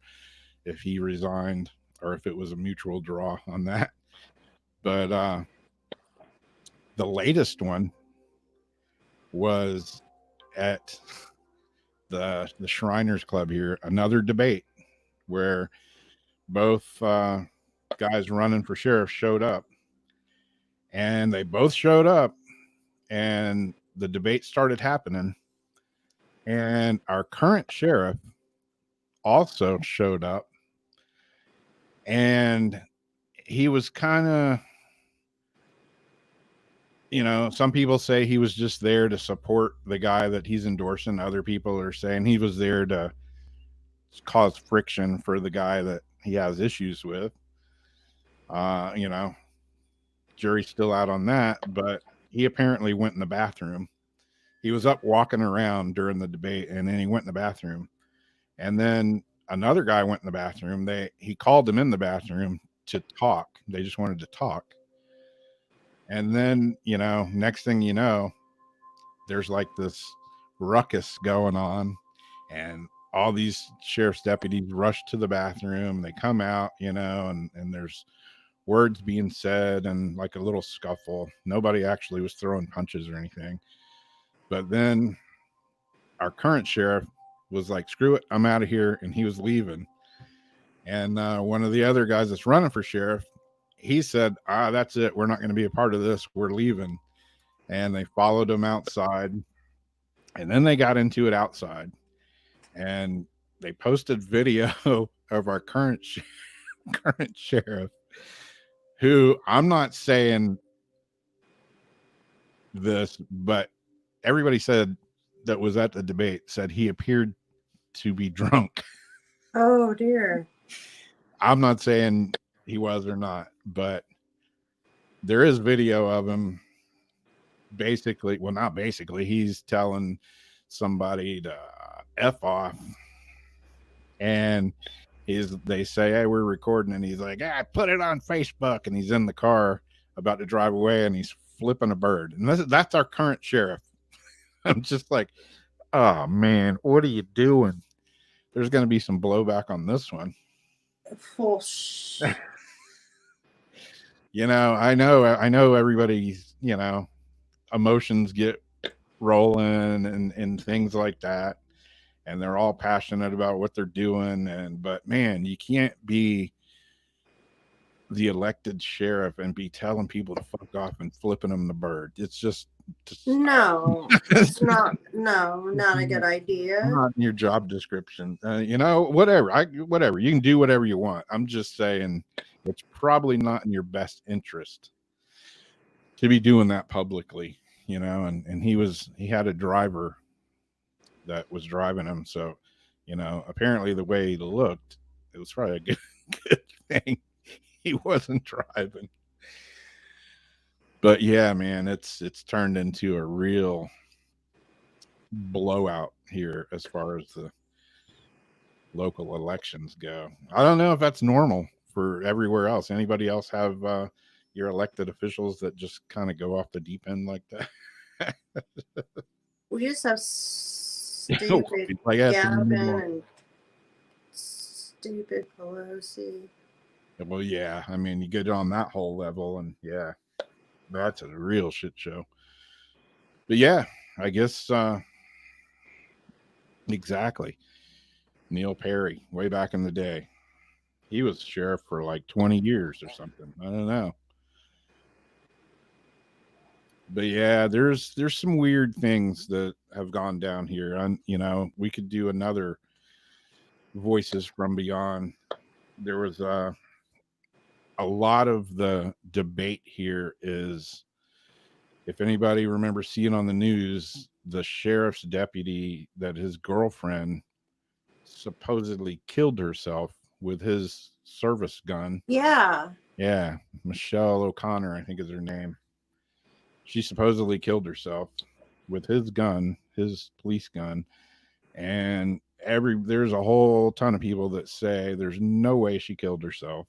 if he resigned, or if it was a mutual draw on that. But the latest one was at the Shriners Club here, another debate where both guys running for sheriff showed up, and they both showed up, and the debate started happening, and our current sheriff also showed up, and he was kind of, you know, some people say he was just there to support the guy that he's endorsing. Other people are saying he was there to cause friction for the guy that he has issues with. You know, jury's still out on that, but he apparently went in the bathroom. He was up walking around during the debate, and then he went in the bathroom, and then another guy went in the bathroom. He called him in the bathroom to talk. They just wanted to talk. And then, you know, next thing you know, there's like this ruckus going on, and all these sheriff's deputies rush to the bathroom. They come out, you know, and there's words being said and like a little scuffle. Nobody actually was throwing punches or anything. But then our current sheriff was like, screw it, I'm out of here. And he was leaving. And one of the other guys that's running for sheriff, he said, that's it. We're not going to be a part of this. We're leaving. And they followed him outside. And then they got into it outside. And they posted video of our current sheriff, who, I'm not saying this, but everybody said that was at the debate said he appeared to be drunk. Oh dear. I'm not saying he was or not, but there is video of him basically, well, not basically, he's telling somebody to F off, and they say, hey, we're recording, and he's like, put it on Facebook, and he's in the car about to drive away, and he's flipping a bird. And that's our current sheriff. I'm just like, oh man, what are you doing? There's going to be some blowback on this one. You know, I know everybody's, you know, emotions get rolling and things like that, and they're all passionate about what they're doing, but man, you can't be the elected sheriff and be telling people to fuck off and flipping them the bird. It's just, No, it's not. No, not a good idea. Not in your job description. Whatever. You can do whatever you want. I'm just saying it's probably not in your best interest to be doing that publicly, and he had a driver that was driving him. So, apparently the way he looked, it was probably a good thing he wasn't driving. But yeah, man, it's turned into a real blowout here as far as the local elections go. I don't know if that's normal for everywhere else. Anybody else have your elected officials that just kind of go off the deep end like that? We just have stupid Like Gavin and stupid Pelosi. Well, yeah. I mean, you get on that whole level, and yeah, that's a real shit show. But yeah, I guess exactly. Neil Perry, way back in the day, he was sheriff for like 20 years or something. I don't know. But yeah, there's some weird things that have gone down here. And we could do another Voices from Beyond. There was a lot of the debate here is, if anybody remembers seeing on the news, the sheriff's deputy that his girlfriend supposedly killed herself with his service gun. Yeah. Yeah. Michelle O'Connor, I think is her name. She supposedly killed herself with his gun, his police gun. And there's a whole ton of people that say there's no way she killed herself.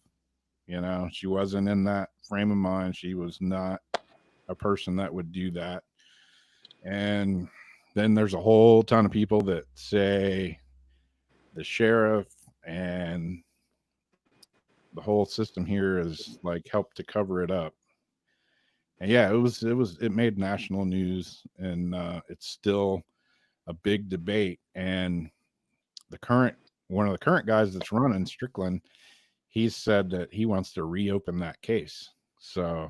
She wasn't in that frame of mind. She was not a person that would do that. And then there's a whole ton of people that say the sheriff and the whole system here is like helped to cover it up. And yeah, it made national news, and it's still a big debate. And one of the current guys that's running, Strickland, he said that he wants to reopen that case. So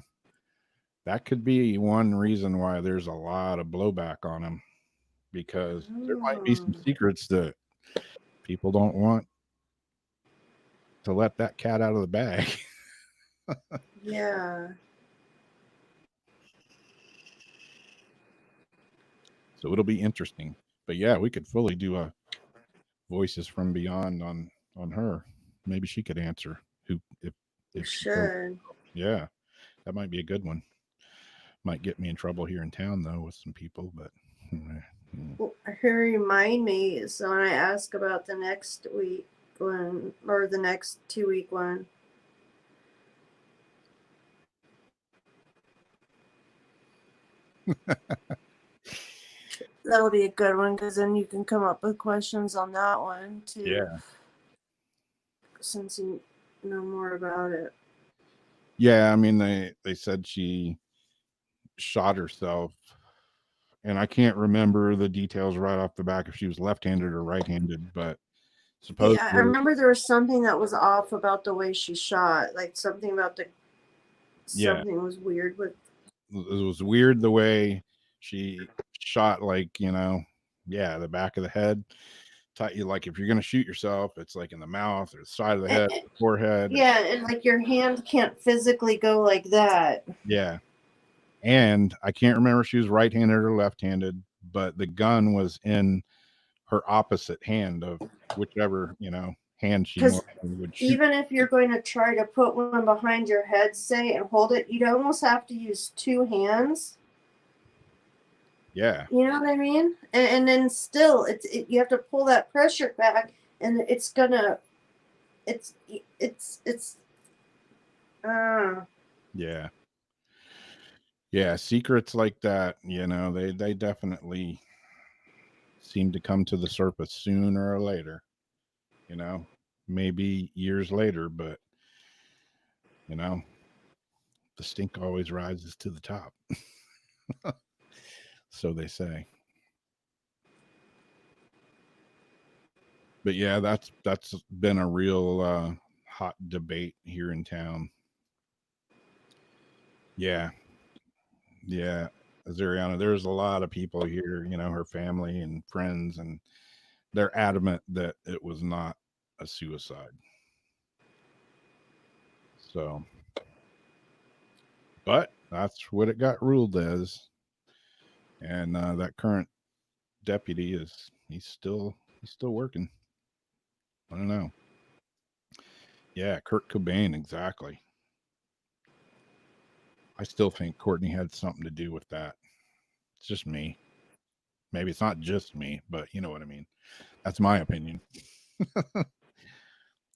that could be one reason why there's a lot of blowback on him, because there might be some secrets that people don't want to let that cat out of the bag. Yeah. So it'll be interesting. But yeah, we could fully do a Voices from Beyond on her. Maybe she could answer if she should. Yeah, that might be a good one. Might get me in trouble here in town though with some people, but Well, remind me, so when I ask about the next week one or the next 2-week one. That'll be a good one, because then you can come up with questions on that one too. Yeah. Since you know more about it. Yeah, I mean they said she shot herself, and I can't remember the details right off the back if she was left-handed or right-handed, but supposedly, yeah, I remember there was something that was off about the way she shot, like something about something was weird with. It was weird the way she shot, like the back of the head. Like if you're gonna shoot yourself, it's like in the mouth or the side of the head, the forehead. Yeah, and like your hand can't physically go like that. Yeah. And I can't remember if she was right-handed or left-handed, but the gun was in her opposite hand of whichever, hand she would shoot. Even if you're going to try to put one behind your head, say, and hold it, you'd almost have to use two hands. Yeah. You know what I mean? And then still, you have to pull that pressure back, and it's gonna, Yeah. Yeah, secrets like that, they definitely seem to come to the surface sooner or later. Maybe years later, but the stink always rises to the top. So they say. But yeah, that's been a real hot debate here in town. Yeah. Zuriana, there's a lot of people here, you know, her family and friends, and they're adamant that it was not a suicide. So, but that's what it got ruled as. And that current deputy he's still working. I don't know. Yeah, Kurt Cobain, exactly. I still think Courtney had something to do with that. It's just me. Maybe it's not just me, but you know what I mean. That's my opinion. I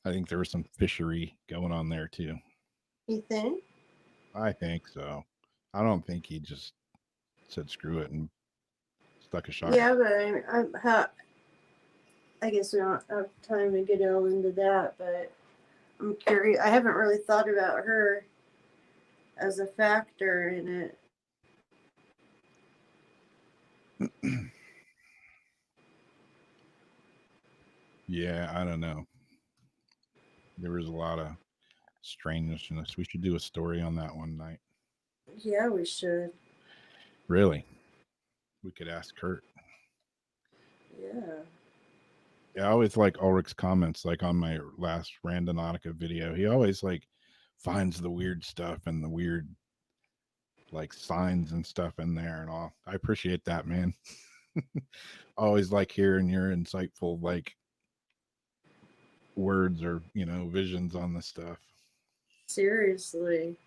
think there was some fishery going on there too. You think? I think so. I don't think he just said screw it and stuck a shot. Yeah, but I guess we don't have time to get all into that, but I'm curious. I haven't really thought about her as a factor in it. Yeah, I don't know. There was a lot of strangeness. We should do a story on that one night. Yeah, we should. Really? We could ask Kurt. Yeah. Yeah, I always like Ulrich's comments, like on my last Randonautica video. He always like finds the weird stuff and the weird like signs and stuff in there and all. I appreciate that, man. Always like hearing your insightful like words or, you know, visions on the stuff. Seriously.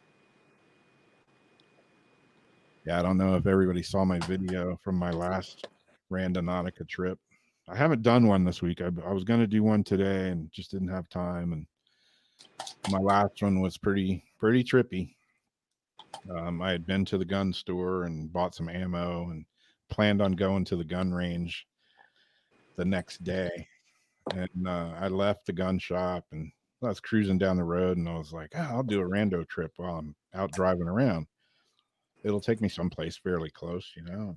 Yeah, I don't know if everybody saw my video from my last Randonautica trip. I haven't done one this week. I was going to do one today and just didn't have time. And my last one was pretty trippy. I had been to the gun store and bought some ammo and planned on going to the gun range the next day. And I left the gun shop and I was cruising down the road and I was like, oh, I'll do a rando trip while I'm out driving around. It'll take me someplace fairly close, you know.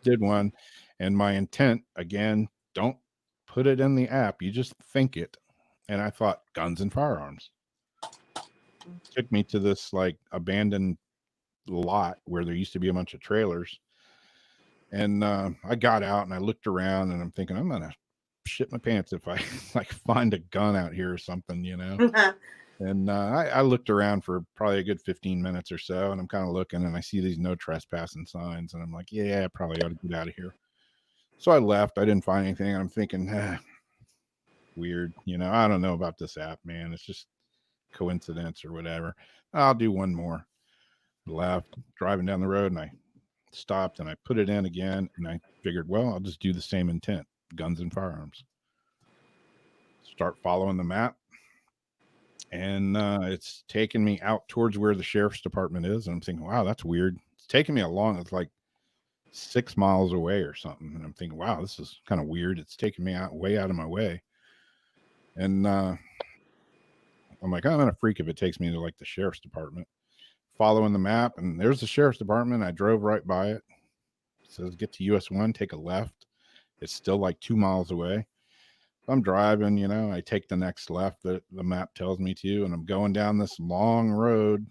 Did one. And my intent, again, don't put it in the app. You just think it. And I thought guns and firearms. Took me to this like abandoned lot where there used to be a bunch of trailers. And I got out and I looked around and I'm thinking, I'm going to shit my pants if I like find a gun out here or something, you know. And I looked around for probably a good 15 minutes or so, and I'm kind of looking, and I see these no trespassing signs, and I'm like, yeah, I probably ought to get out of here. So I left. I didn't find anything. I'm thinking, weird. You know, I don't know about this app, man. It's just coincidence or whatever. I'll do one more. Left, driving down the road, and I stopped, and I put it in again, and I figured, well, I'll just do the same intent, guns and firearms. Start following the map. And it's taking me out towards where the sheriff's department is. And I'm thinking, wow, that's weird. It's taking me it's like 6 miles away or something. And I'm thinking, wow, this is kind of weird. It's taking me way out of my way. And I'm like, I'm going to freak if it takes me to like the sheriff's department. Following the map, and there's the sheriff's department. I drove right by it. It says get to US 1, take a left. It's still like 2 miles away. I'm driving, you know, I take the next left that the map tells me to, and I'm going down this long road.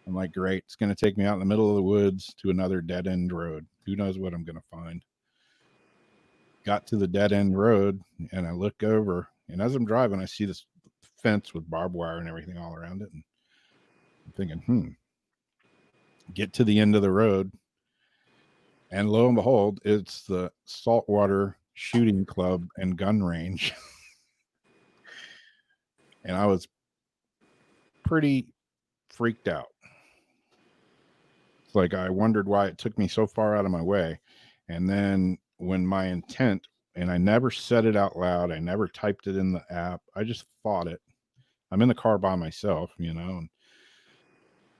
I'm like, great, it's going to take me out in the middle of the woods to another dead end road. Who knows what I'm going to find? Got to the dead end road, and I look over, and as I'm driving, I see this fence with barbed wire and everything all around it. And I'm thinking, get to the end of the road, and lo and behold, it's the saltwater shooting club and gun range. And I was pretty freaked out. It's like I wondered why it took me so far out of my way. And then when my intent, and I never said it out loud, I never typed it in the app, I just thought it. I'm in the car by myself, you know, and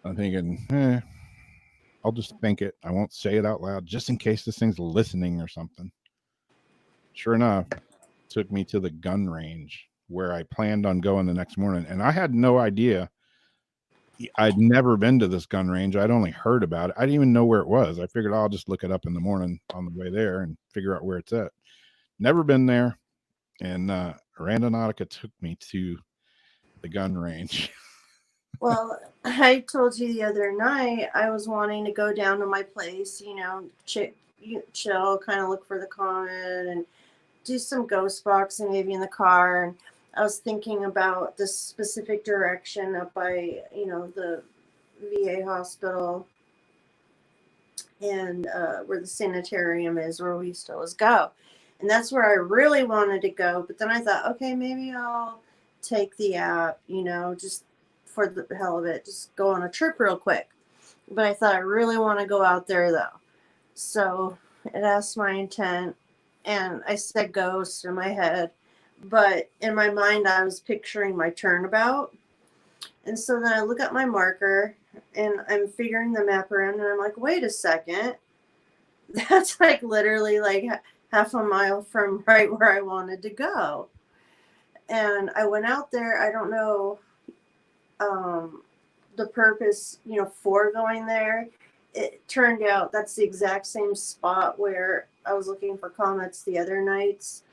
I'm thinking, I'll just think it. I won't say it out loud just in case this thing's listening or something. Sure enough, it took me to the gun range where I planned on going the next morning. And I had no idea. I'd never been to this gun range. I'd only heard about it. I didn't even know where it was. I figured I'll just look it up in the morning on the way there and figure out where it's at. Never been there. And Randonautica took me to the gun range. Well, I told you the other night I was wanting to go down to my place, chill, kind of look for the comet and do some ghost boxing maybe in the car. And I was thinking about this specific direction up by, the VA hospital and where the sanitarium is, where we used to always go. And that's where I really wanted to go. But then I thought, okay, maybe I'll take the app, just for the hell of it, just go on a trip real quick. But I thought I really want to go out there though. So it asked my intent, and I said ghost in my head. But in my mind, I was picturing my turnabout. And so then I look at my marker and I'm figuring the map around, and I'm like, wait a second. That's like literally like half a mile from right where I wanted to go. And I went out there. I don't know the purpose, for going there. It turned out that's the exact same spot where I was looking for comets the other nights.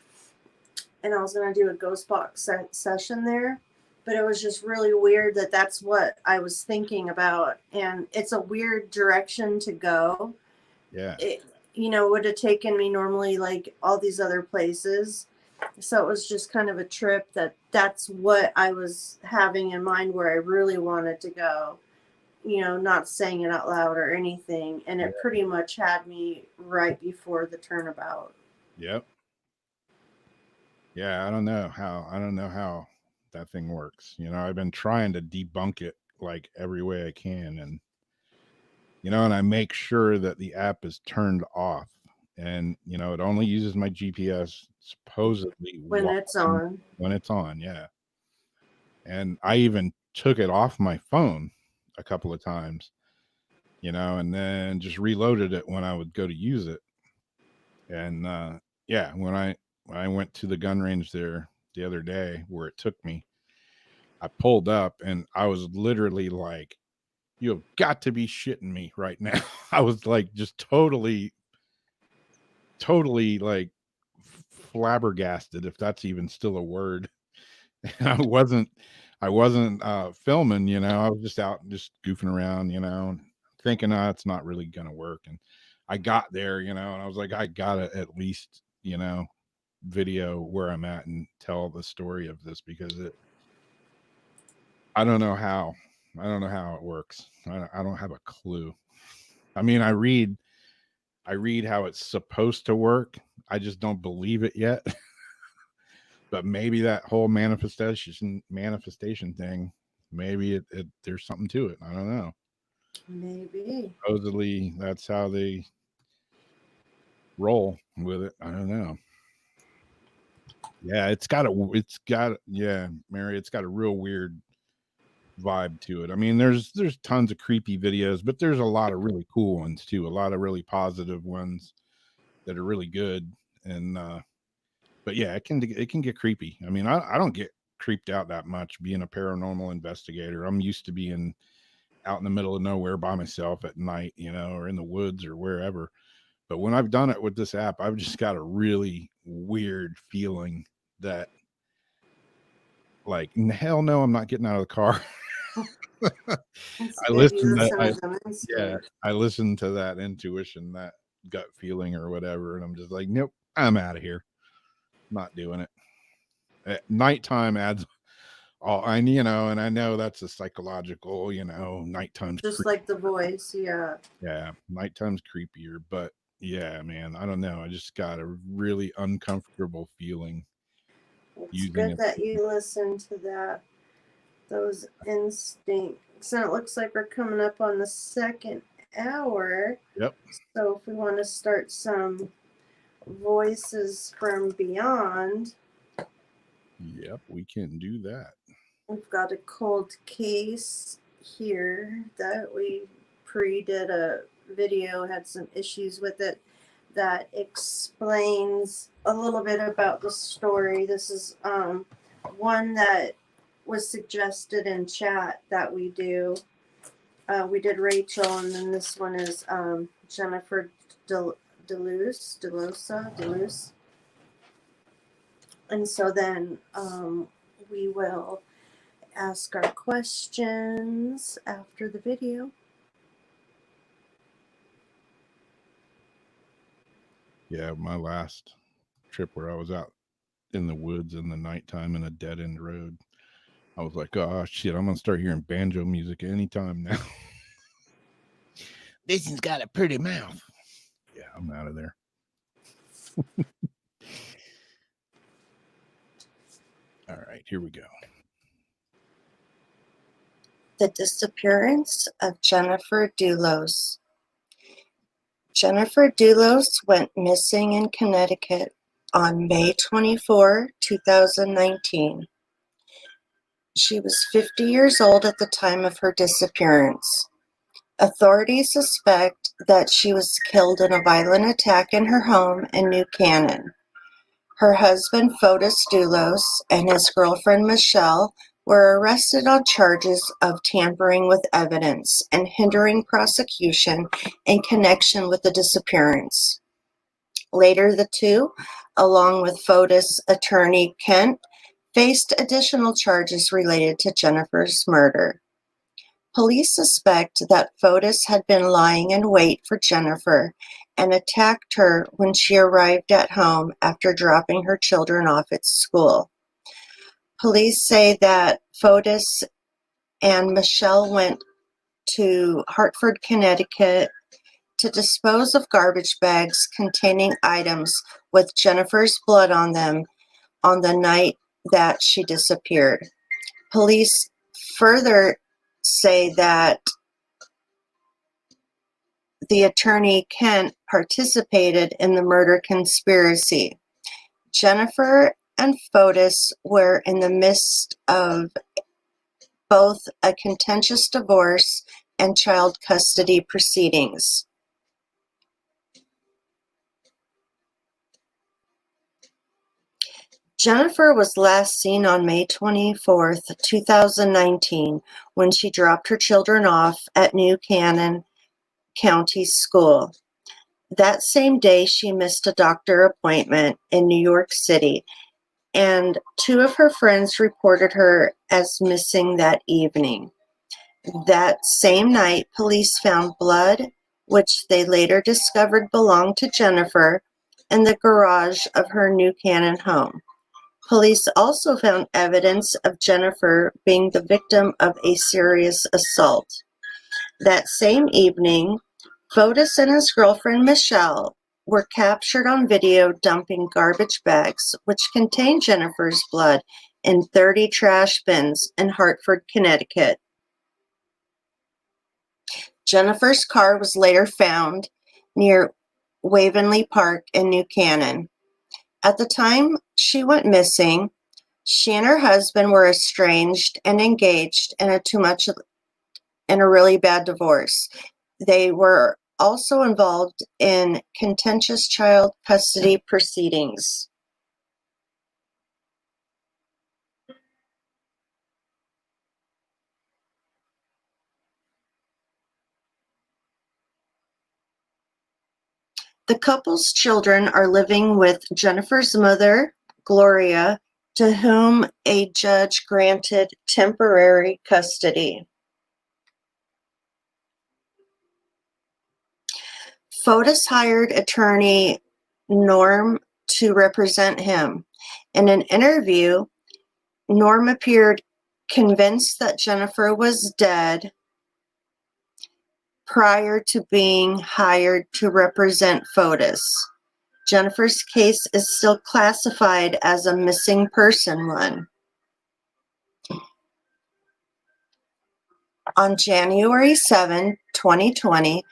And I was going to do a ghost box session there. But it was just really weird that that's what I was thinking about. And it's a weird direction to go. Yeah. It, would have taken me normally like all these other places. So it was just kind of a trip that's what I was having in mind where I really wanted to go, not saying it out loud or anything. And it pretty much had me right before the turnabout. Yep. Yeah, I don't know how that thing works. I've been trying to debunk it like every way I can, and and I make sure that the app is turned off, and it only uses my GPS supposedly When it's on. When it's on, yeah. And I even took it off my phone a couple of times, and then just reloaded it when I would go to use it. And yeah, when I went to the gun range there the other day where it took me, I pulled up and I was literally like, you have got to be shitting me right now. I was like just totally like flabbergasted, if that's even still a word. And I wasn't filming, I was just out just goofing around, thinking it's not really gonna work. And I got there, and I was like, I gotta at least, video where I'm at and tell the story of this, because I don't know how it works. I don't have a clue. I mean, I read how it's supposed to work. I just don't believe it yet. But maybe that whole manifestation thing, maybe it there's something to it. I don't know. Maybe. Supposedly that's how they roll with it. I don't know. Yeah, Mary, it's got a real weird vibe to it. I mean, there's tons of creepy videos, but there's a lot of really cool ones too. A lot of really positive ones that are really good. And but yeah, it can get creepy. I mean, I don't get creeped out that much being a paranormal investigator. I'm used to being out in the middle of nowhere by myself at night, or in the woods or wherever. But when I've done it with this app, I've just got a really weird feeling that, like, hell no, I'm not getting out of the car. I listened to that intuition, that gut feeling or whatever, and I'm just like, nope, I'm out of here. Not doing it. At nighttime adds all and I know that's a psychological, nighttime's just like the voice, yeah. Yeah, nighttime's creepier, but yeah, man, I don't know. I just got a really uncomfortable feeling. It's good that you listen to those instincts. And it looks like we're coming up on the second hour. Yep. So if we want to start some voices from beyond. Yep, we can do that. We've got a cold case here that we did a video, had some issues with it, that explains a little bit about the story. This is one that was suggested in chat that we do. We did Rachel, and then this one is Jennifer Doulos. And so then we will ask our questions after the video. Yeah, my last trip where I was out in the woods in the nighttime in a dead end road, I was like, oh shit, I'm gonna start hearing banjo music anytime now. This one's got a pretty mouth. Yeah, I'm out of there. All right, here we go. The disappearance of Jennifer Doulos. Jennifer Doulos went missing in Connecticut on May 24, 2019. She was 50 years old at the time of her disappearance. Authorities suspect that she was killed in a violent attack in her home in New Canaan. Her husband, Fotis Doulos, and his girlfriend, Michelle, were arrested on charges of tampering with evidence and hindering prosecution in connection with the disappearance. Later, the two, along with Fotis' attorney, Kent, faced additional charges related to Jennifer's murder. Police suspect that Fotis had been lying in wait for Jennifer and attacked her when she arrived at home after dropping her children off at school. Police say that Fotis and Michelle went to Hartford, Connecticut to dispose of garbage bags containing items with Jennifer's blood on them on the night that she disappeared. Police further say that the attorney Kent participated in the murder conspiracy. Jennifer and Fotis were in the midst of both a contentious divorce and child custody proceedings. Jennifer was last seen on May 24, 2019, when she dropped her children off at New Canaan County School. That same day, she missed a doctor appointment in New York City, and two of her friends reported her as missing that evening. That same night, police found blood, which they later discovered belonged to Jennifer, in the garage of her New Canaan home. Police also found evidence of Jennifer being the victim of a serious assault. That same evening, Fotis and his girlfriend Michelle were captured on video dumping garbage bags which contained Jennifer's blood in 30 trash bins in Hartford, Connecticut. Jennifer's car was later found near Waveney Park in New Canaan. At the time she went missing, she and her husband were estranged and engaged in a really bad divorce. They were also involved in contentious child custody proceedings. The couple's children are living with Jennifer's mother, Gloria, to whom a judge granted temporary custody. Fotis hired attorney Norm to represent him. In an interview, Norm appeared convinced that Jennifer was dead prior to being hired to represent Fotis. Jennifer's case is still classified as a missing person one. On January 7, 2020,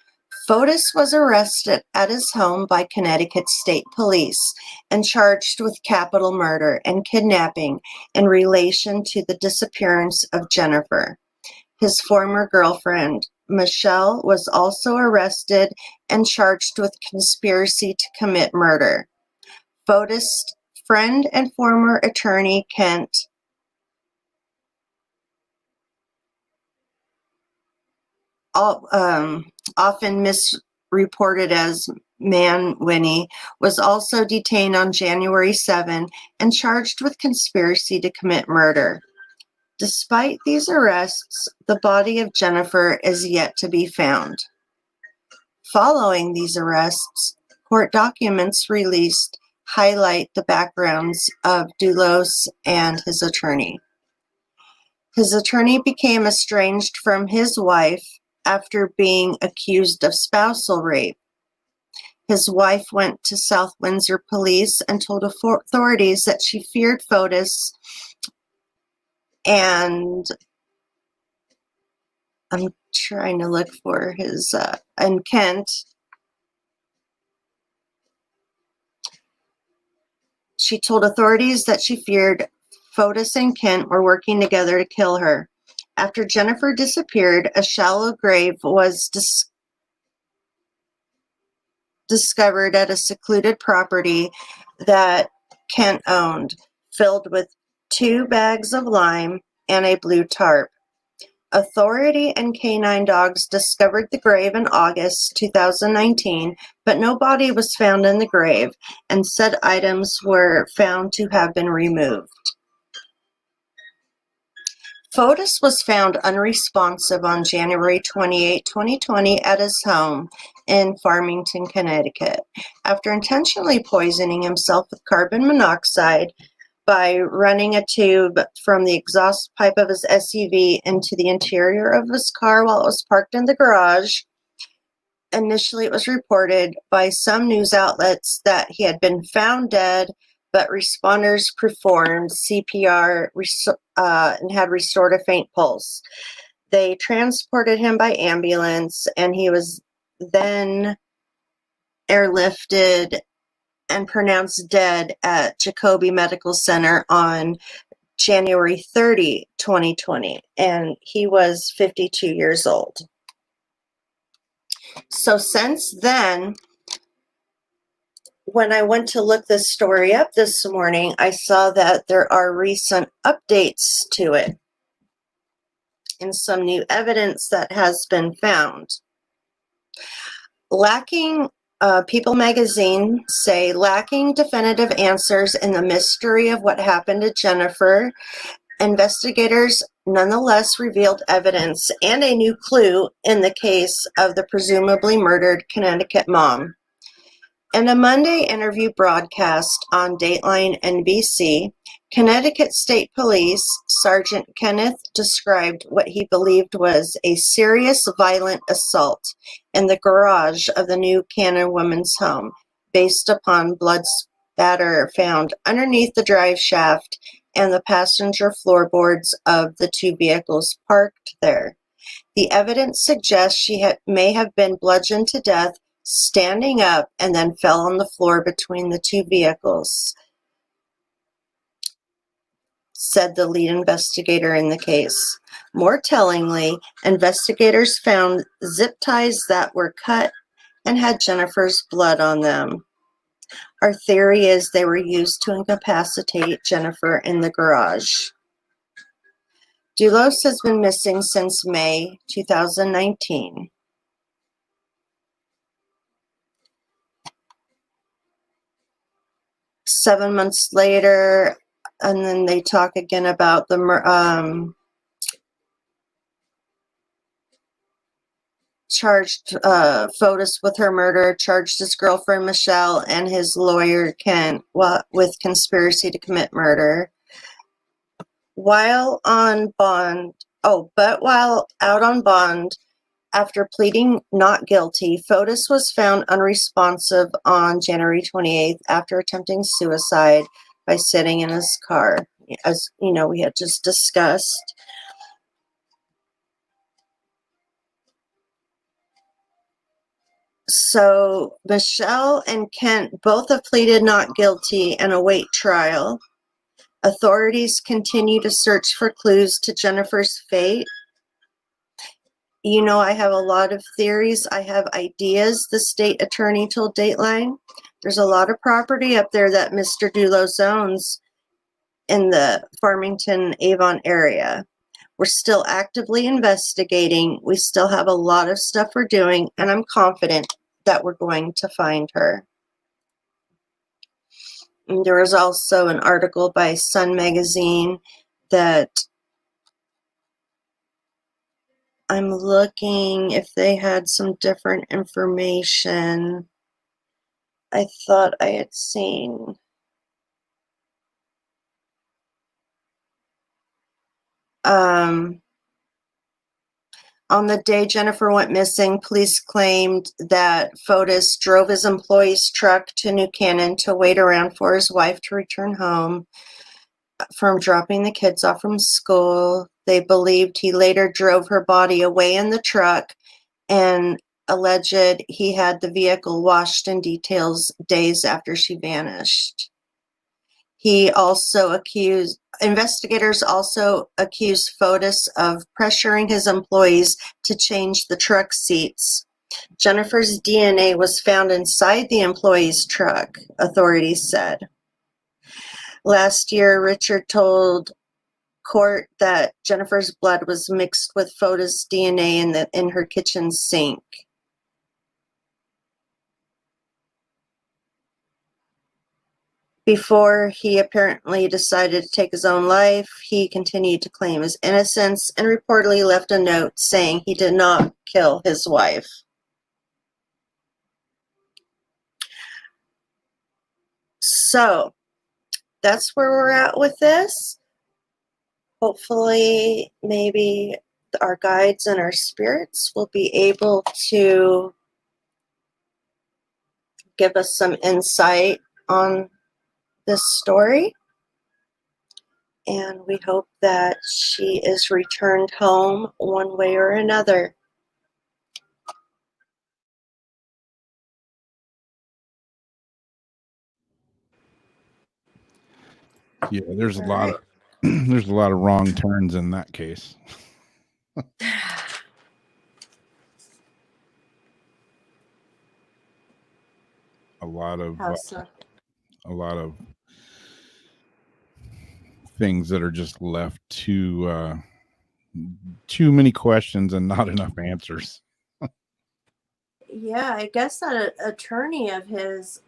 Fotis was arrested at his home by Connecticut State Police and charged with capital murder and kidnapping in relation to the disappearance of Jennifer. His former girlfriend, Michelle, was also arrested and charged with conspiracy to commit murder. Fotis' friend and former attorney, Kent, often misreported as Manwinnie, was also detained on January 7 and charged with conspiracy to commit murder. Despite these arrests, the body of Jennifer is yet to be found. Following these arrests, court documents released highlight the backgrounds of Doulos and his attorney. His attorney became estranged from his wife after being accused of spousal rape. His wife went to South Windsor police and told authorities that she feared Fotis, and I'm trying to look for his, and Kent. She told authorities that she feared Fotis and Kent were working together to kill her. After Jennifer disappeared, a shallow grave was discovered at a secluded property that Kent owned, filled with 2 bags of lime and a blue tarp. Authority and canine dogs discovered the grave in August 2019, but no body was found in the grave, and said items were found to have been removed. Fotis was found unresponsive on January 28, 2020 at his home in Farmington, Connecticut, after intentionally poisoning himself with carbon monoxide by running a tube from the exhaust pipe of his SUV into the interior of his car while it was parked in the garage. Initially, it was reported by some news outlets that he had been found dead, but responders performed CPR and had restored a faint pulse. They transported him by ambulance, and he was then airlifted and pronounced dead at Jacobi Medical Center on January 30, 2020, and he was 52 years old. So since then, when I went to look this story up this morning, I saw that there are recent updates to it and some new evidence that has been found. People magazine say, lacking definitive answers in the mystery of what happened to Jennifer, investigators nonetheless revealed evidence and a new clue in the case of the presumably murdered Connecticut mom. In a Monday interview broadcast on Dateline NBC, Connecticut State Police Sergeant Kenneth described what he believed was a serious violent assault in the garage of the New Canaan woman's home, based upon blood spatter found underneath the drive shaft and the passenger floorboards of the 2 vehicles parked there. The evidence suggests she may have been bludgeoned to death standing up and then fell on the floor between the 2 vehicles, said the lead investigator in the case. More tellingly, investigators found zip ties that were cut and had Jennifer's blood on them. Our theory is they were used to incapacitate Jennifer in the garage. Doulos has been missing since May 2019. Seven months later, and then they talk again about the charged Fotis with her murder, charged his girlfriend Michelle and his lawyer Ken with conspiracy to commit murder. While out on bond, after pleading not guilty, Fotis was found unresponsive on January 28th after attempting suicide by sitting in his car, as you know, we had just discussed. So Michelle and Kent both have pleaded not guilty and await trial. Authorities continue to search for clues to Jennifer's fate. You know, I have a lot of theories. I have ideas, the state attorney told Dateline. There's a lot of property up there that Mr. Doulos owns in the Farmington-Avon area. We're still actively investigating. We still have a lot of stuff we're doing, and I'm confident that we're going to find her. And there was also an article by Sun Magazine that I'm looking if they had some different information. I thought I had seen. On the day Jennifer went missing, police claimed that Fotis drove his employee's truck to New Canaan to wait around for his wife to return home from dropping the kids off from school. They believed he later drove her body away in the truck and alleged he had the vehicle washed in details days after she vanished. Investigators also accused Fotis of pressuring his employees to change the truck seats. Jennifer's DNA was found inside the employee's truck, authorities said. Last year, Richard told court that Jennifer's blood was mixed with Fotis' DNA in her kitchen sink. Before he apparently decided to take his own life, he continued to claim his innocence and reportedly left a note saying he did not kill his wife. So, that's where we're at with this. Hopefully, maybe our guides and our spirits will be able to give us some insight on this story. And we hope that she is returned home one way or another. Yeah, there's a lot of there's a lot of wrong turns in that case. A lot of things that are just left too many questions and not enough answers. Yeah, I guess that attorney of his,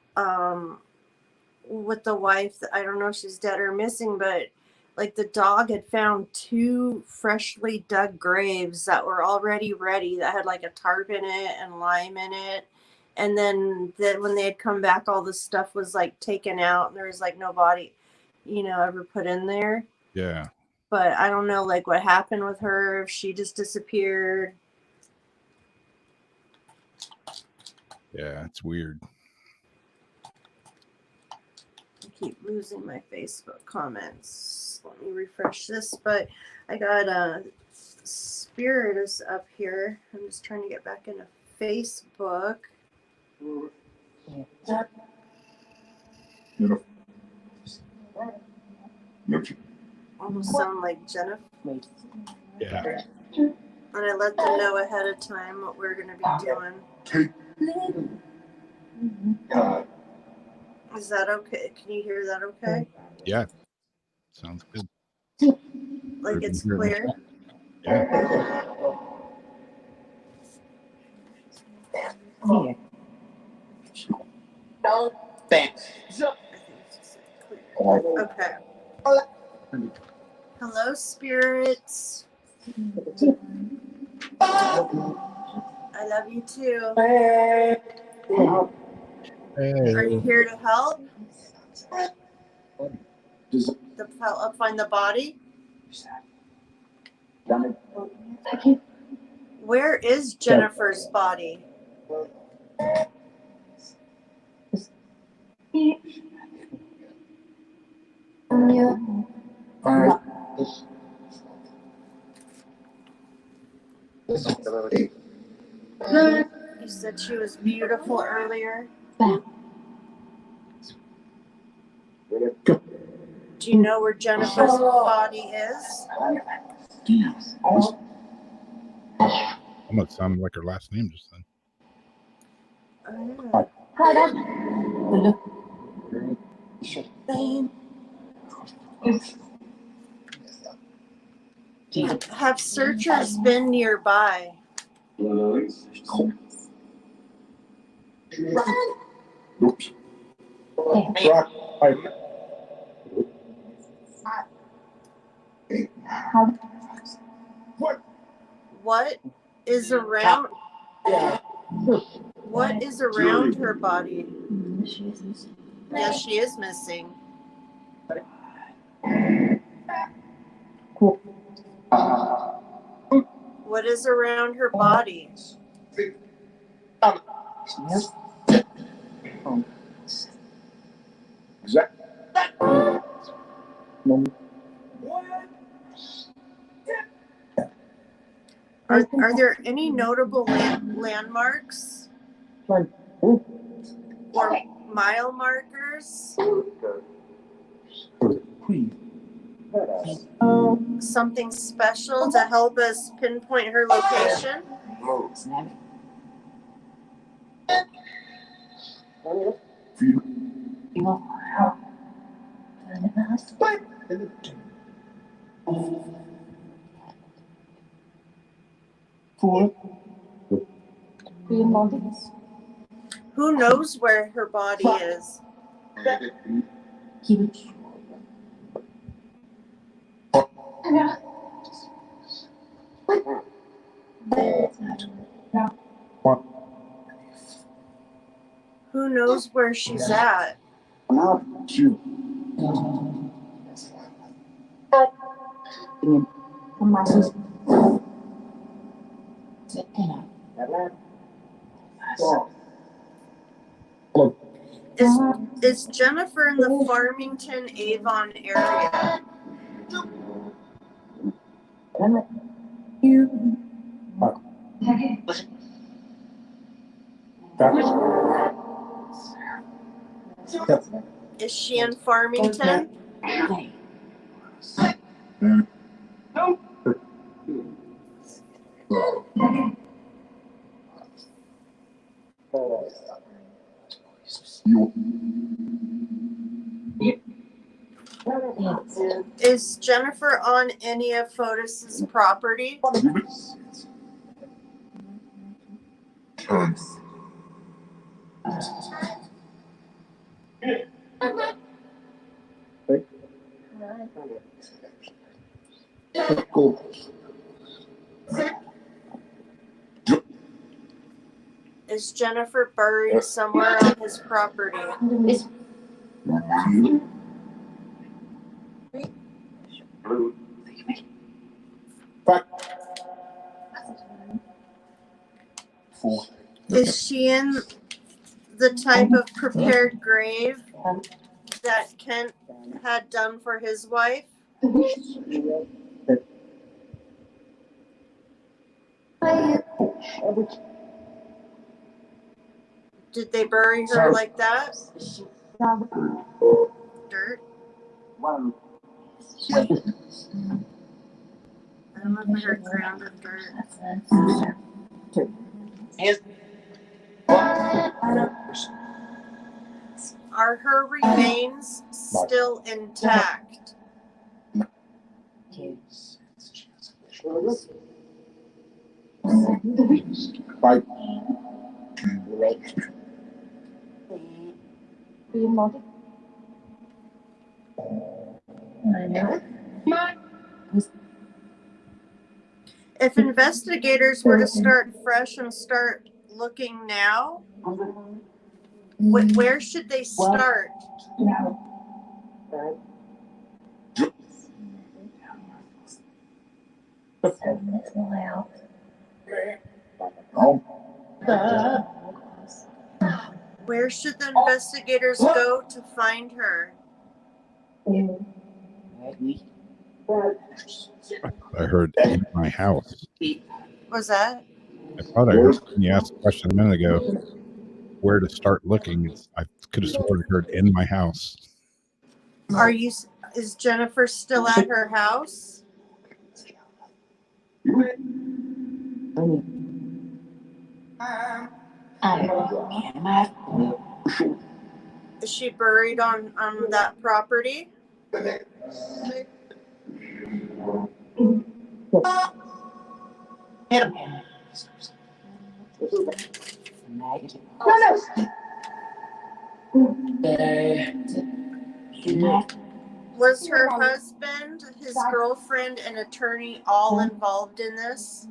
with the wife, I don't know if she's dead or missing, but like the dog had found 2 freshly dug graves that were already ready, that had like a tarp in it and lime in it. And then when they had come back, all the stuff was like taken out and there was like no body, ever put in there. Yeah. But I don't know like what happened with her, if she just disappeared. Yeah, it's weird. I keep losing my Facebook comments. Let me refresh this, but I got Spirit is up here. I'm just trying to get back into Facebook. Almost sound like Jennifer. Yeah. And I let them know ahead of time what we're going to be doing. Is that okay? Can you hear that okay? Yeah. Sounds good. Like it's clear? Yeah. Okay. Hello, spirits. I love you too. Hey. Are you here to help? To help find the body? Where is Jennifer's body? You said she was beautiful earlier. Do you know where Jennifer's body is? Almost sounded like her last name just then. Have searchers been nearby? Oops. What? What is around her body? Yes, she is missing. What is around her body? Are there any notable landmarks or mile markers? Something special to help us pinpoint her location? Who knows where her body is? Who knows where she's at? Is Jennifer in the Farmington, Avon area? Is she in Farmington? Is Jennifer on any of Fotis's property? Is Jennifer buried somewhere on his property? Is she in the type of prepared grave that Kent had done for his wife? Did they bury her like that? Dirt? I don't know if I heard ground or dirt. Are her remains still intact? If investigators were to start fresh and start looking now, where should they start? Where should the investigators go to find her? I heard in my house. Was that? I thought I heard when you asked the question a minute ago where to start looking. I could have sworn I heard in my house. Is Jennifer still at her house? Is she buried on that property? Was her husband, his girlfriend, and attorney all involved in this?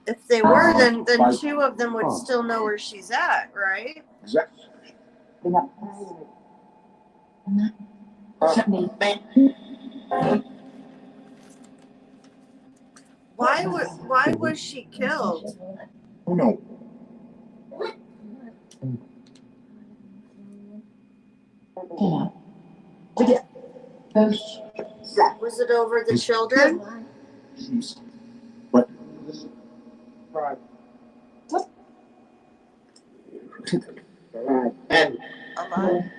If they were, then two of them would still know where she's at, right? Why was she killed? No. Was it over the children? What? Alive.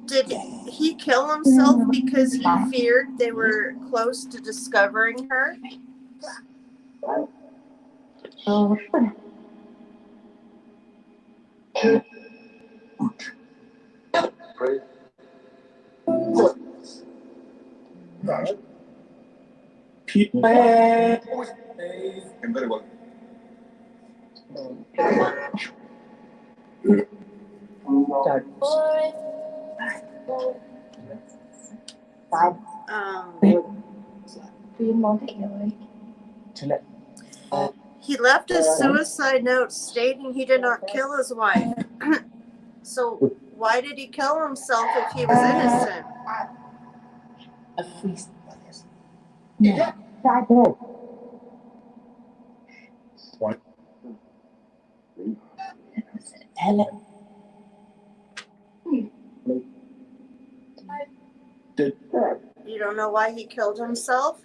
Did he kill himself because he feared they were close to discovering her? He left a suicide note stating he did not kill his wife. So why did he kill himself if he was innocent? What? You don't know why he killed himself?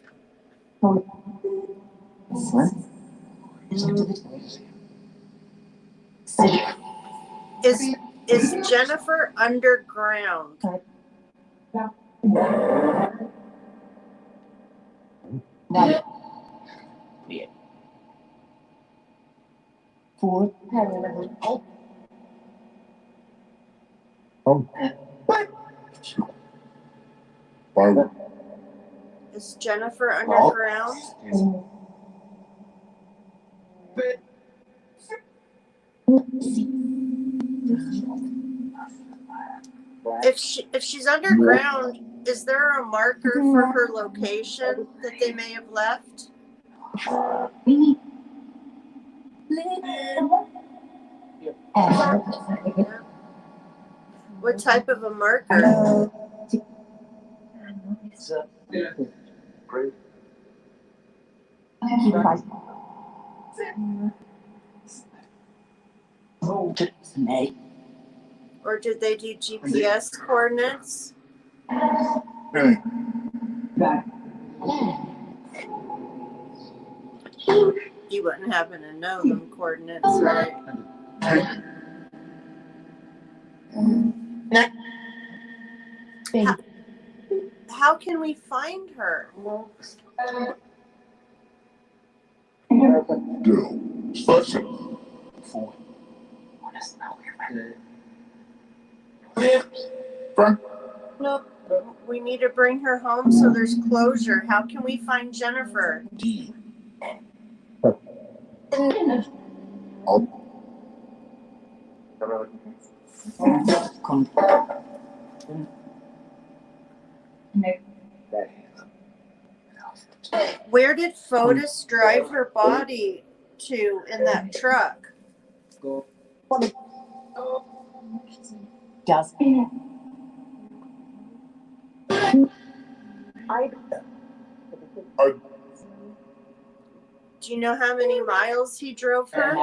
Is Jennifer underground? Is Jennifer underground? If she's underground, is there a marker for her location that they may have left? What type of a marker? Or did they do GPS coordinates? You wouldn't happen to know them coordinates, right? How can we find her? Nope. We need to bring her home so there's closure. How can we find Jennifer? Where did Fotis drive her body to in that truck? Do you know how many miles he drove her?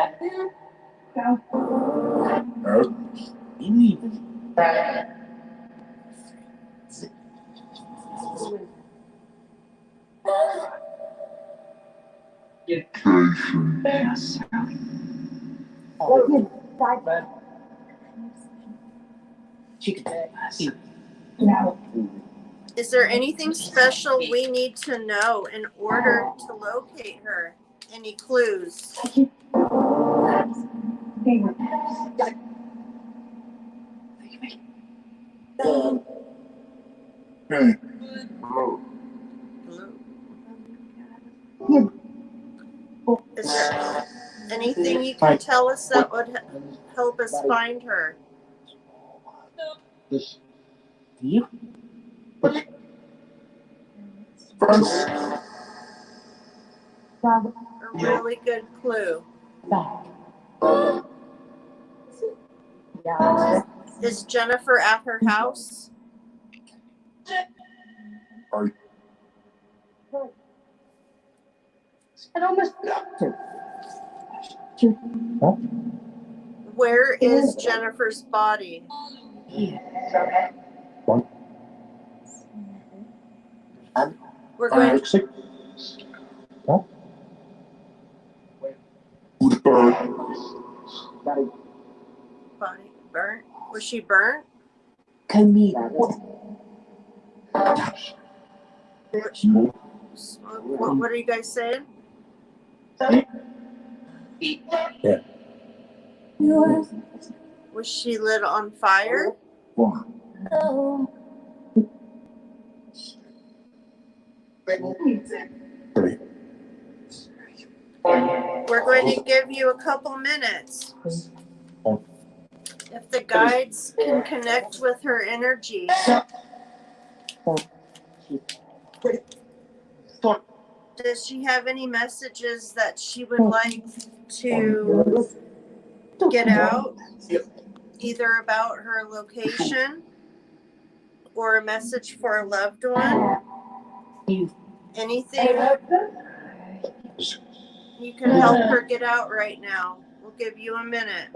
Is there anything special we need to know in order to locate her? Any clues? Is there anything you can tell us that would help us find her? A really good clue. Is Jennifer at her house? Where is Jennifer's body? We're going. Body burnt. Was she burnt? What are you guys saying? Was she lit on fire? We're going to give you a couple minutes. If the guides can connect with her energy. Does she have any messages that she would like to get out? Either about her location or a message for a loved one? Anything? You can help her get out right now. We'll give you a minute.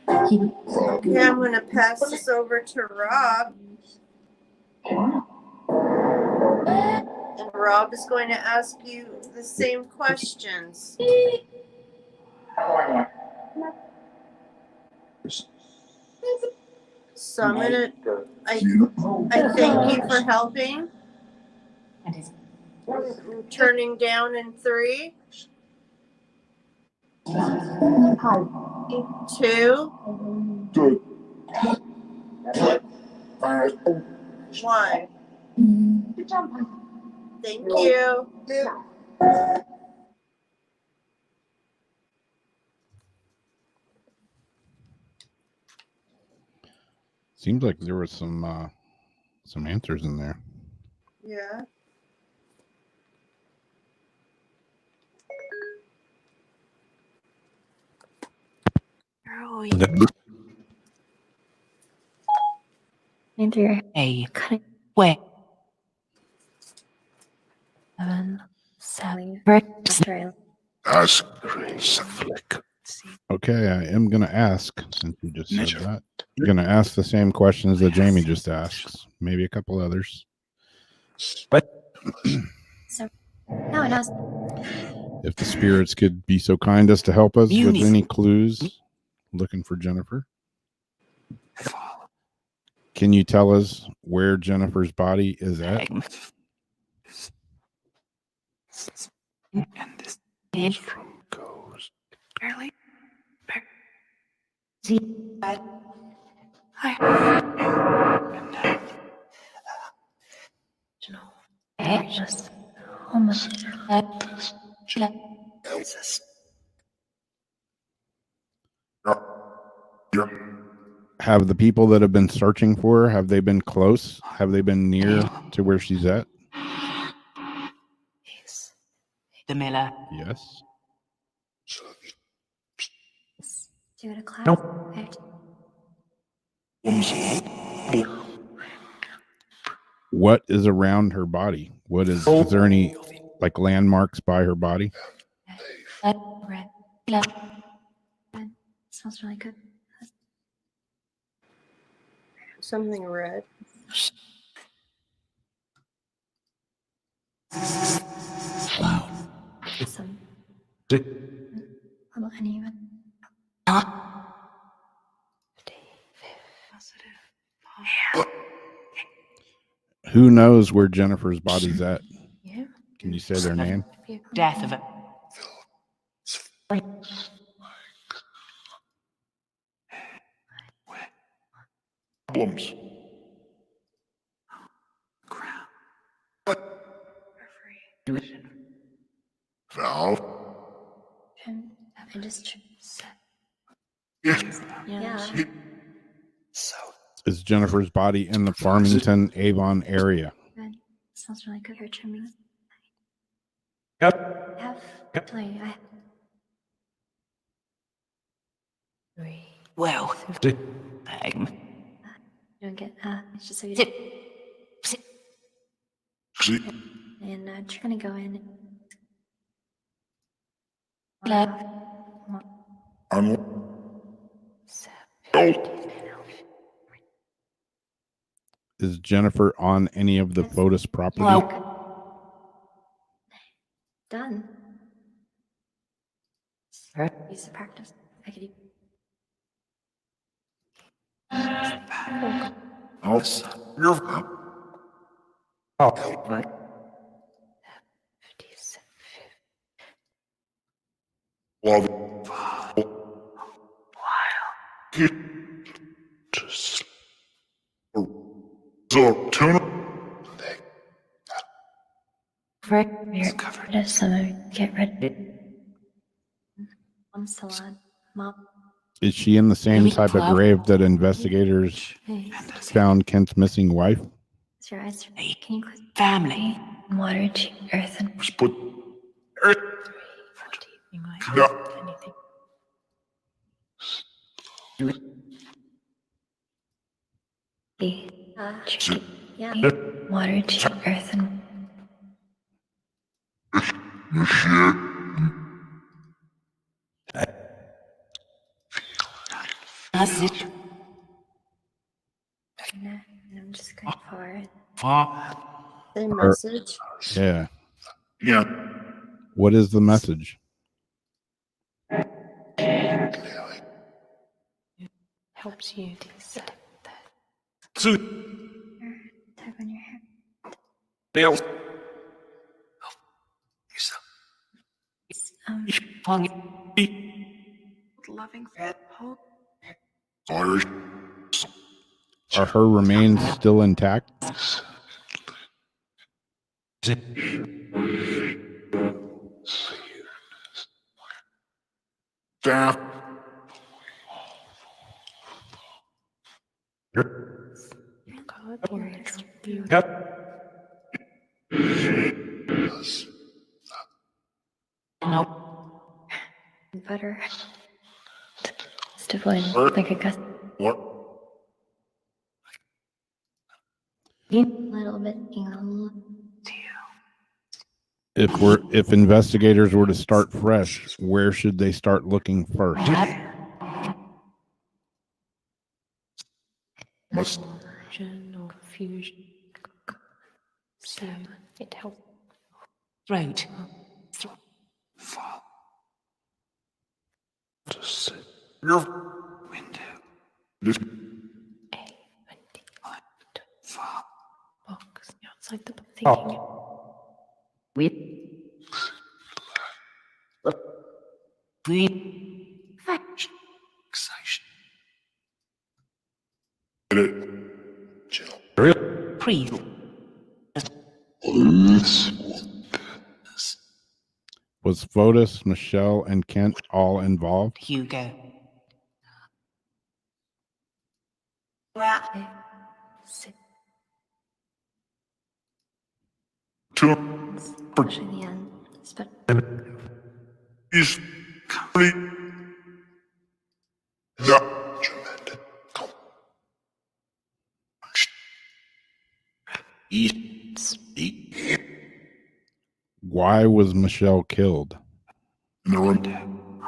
Okay, I'm going to pass this over to Rob. And Rob is going to ask you the same questions. So I'm going to, I thank you for helping. I'm turning down in 3, 2, 1. Thank you. Seems like there was some answers in there. Yeah. Hey, wait. 7, 7. Ask Flick. Okay, I am going to ask, since you just said that, I'm going to ask the same questions that Jamie just asks. Maybe a couple others. So, no, it does. If the spirits could be so kind as to help us with any clues, looking for Jennifer. Can you tell us where Jennifer's body is at? And this room goes. Barely. Have the people that have been searching for her, have they been close? Have they been near to where she's at? The Miller. Yes. Do it a class. Nope. What is around her body? Is there any like landmarks by her body? Red. Smells really good. Something red. Some little uneven. Who knows where Jennifer's body's at? Yeah. Can you say their name? Death of it. Problems. Valve. I just Yeah. yeah. Is Jennifer's body in the Farmington, Avon area? Good. Smells really good. Hair trimming. Yep. I have actually I three. Well, Don't get it's just so you Sit. See, and trying to go in. Glad. I'm oh, Is Jennifer on any of the Fotis property? Done. Use the practice. I could. oh, love just so tuna. It's covered. As some get ready. Salad. Mom. Is she in the same type of grave that investigators Hey. found Kent's missing wife? It's your eyes. Hey. Can you close family. water to earth and Just put earth. Yeah. anything? Yeah. Water to earth and You shit. That's it. and I'm just going for it. Same Or- message. Yeah. Yeah. What is the message? Helps you to set that So tug on your hair. Bill. Loving fat hope. Irish. Are her remains still intact? Staff. God, you No. butter. Just avoid like a gust. What? A little bit. If investigators were to start fresh, where should they start looking first? Must Or fusion. So it helps. Throat. your window. This Box outside the thinking. With. With. excitation. Get it. Chill. Pre. Was Fotis, Michelle, and Kent all involved? Hugo. Two. Especially the end. Is complete. Yeah. Tremendous. Eat. Why was Michelle killed? In the room.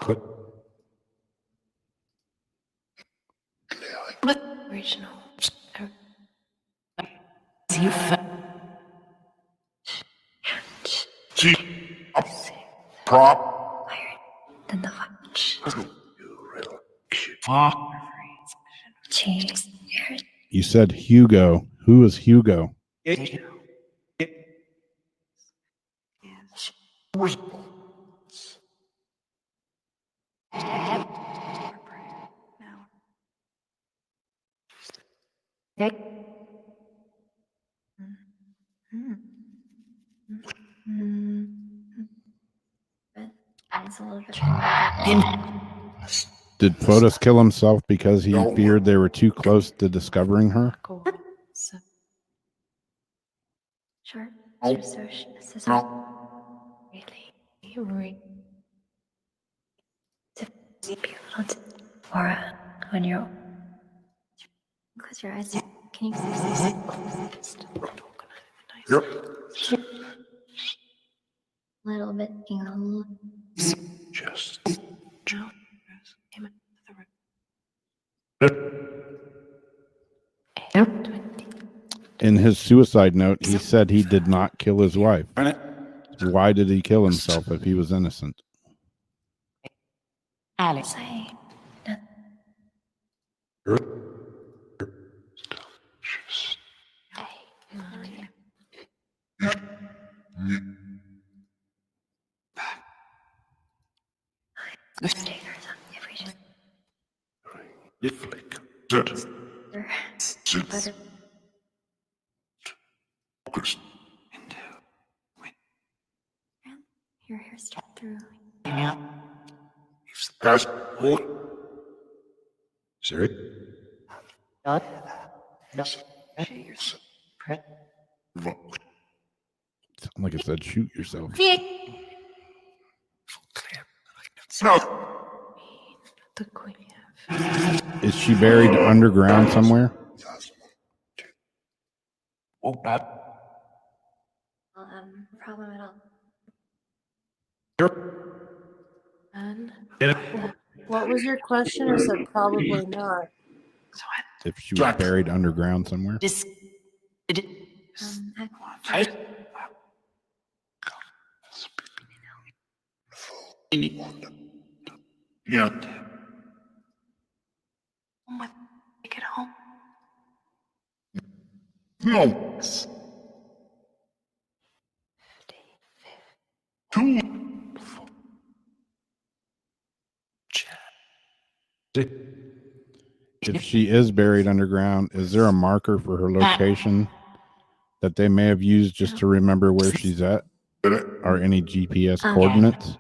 Put. Original. See, up, prop. Than the watch. Fuck. Jeez. You said Hugo. Who is Hugo? But it's a little bit Did Fotis kill himself because he feared they were too close to discovering her? short. Really. To be able to aura when you're close your eyes. Can you see? Yep. A little bit. Just. In his suicide note, he said he did not kill his wife. Why did he kill himself if he was innocent? Alex. Your hair stuck through. Guys, hold. Siri. Judd. Sound like it said shoot yourself. No. The queen. Is she buried underground somewhere? Problem at all. And What was your question? I said probably not. If she was buried underground somewhere? this. Yeah. Take it home. No. Two. If she is buried underground, is there a marker for her location that they may have used just to remember where she's at? Or any GPS coordinates?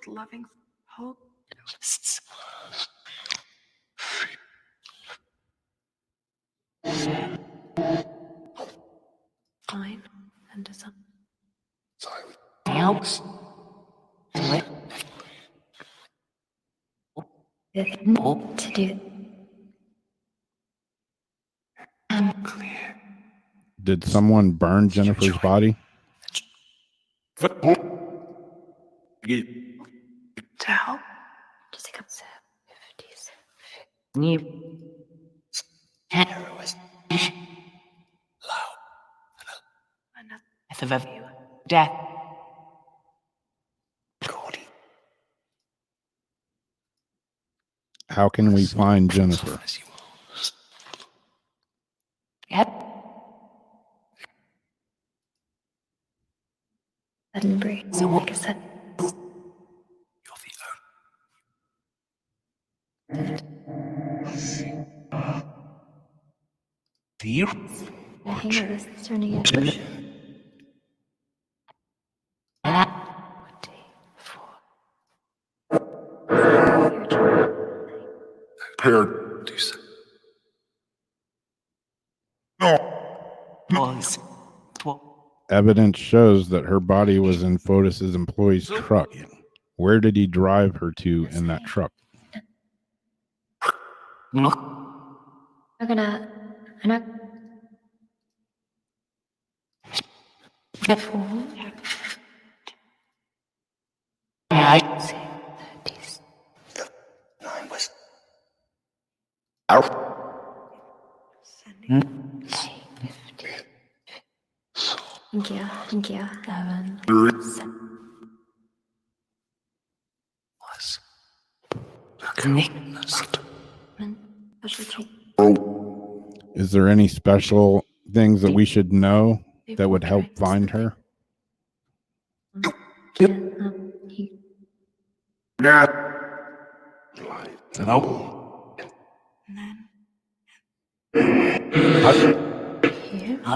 Loving hope. Fine. And to some. Else. To do. Did someone burn Jennifer's body? To help. Just a couple of 50s. New. Another of you. Death. How can we find Jennifer? Yep. Sudden break. So like I said. The Hang of this is turning into Paired. No. Evidence shows that her body was in Fotis's employee's truck. Where did he drive her to in that truck? I'm not Thank you. Thank you. 7. Special treat. Is there any special things that we should know that would help find her? He No.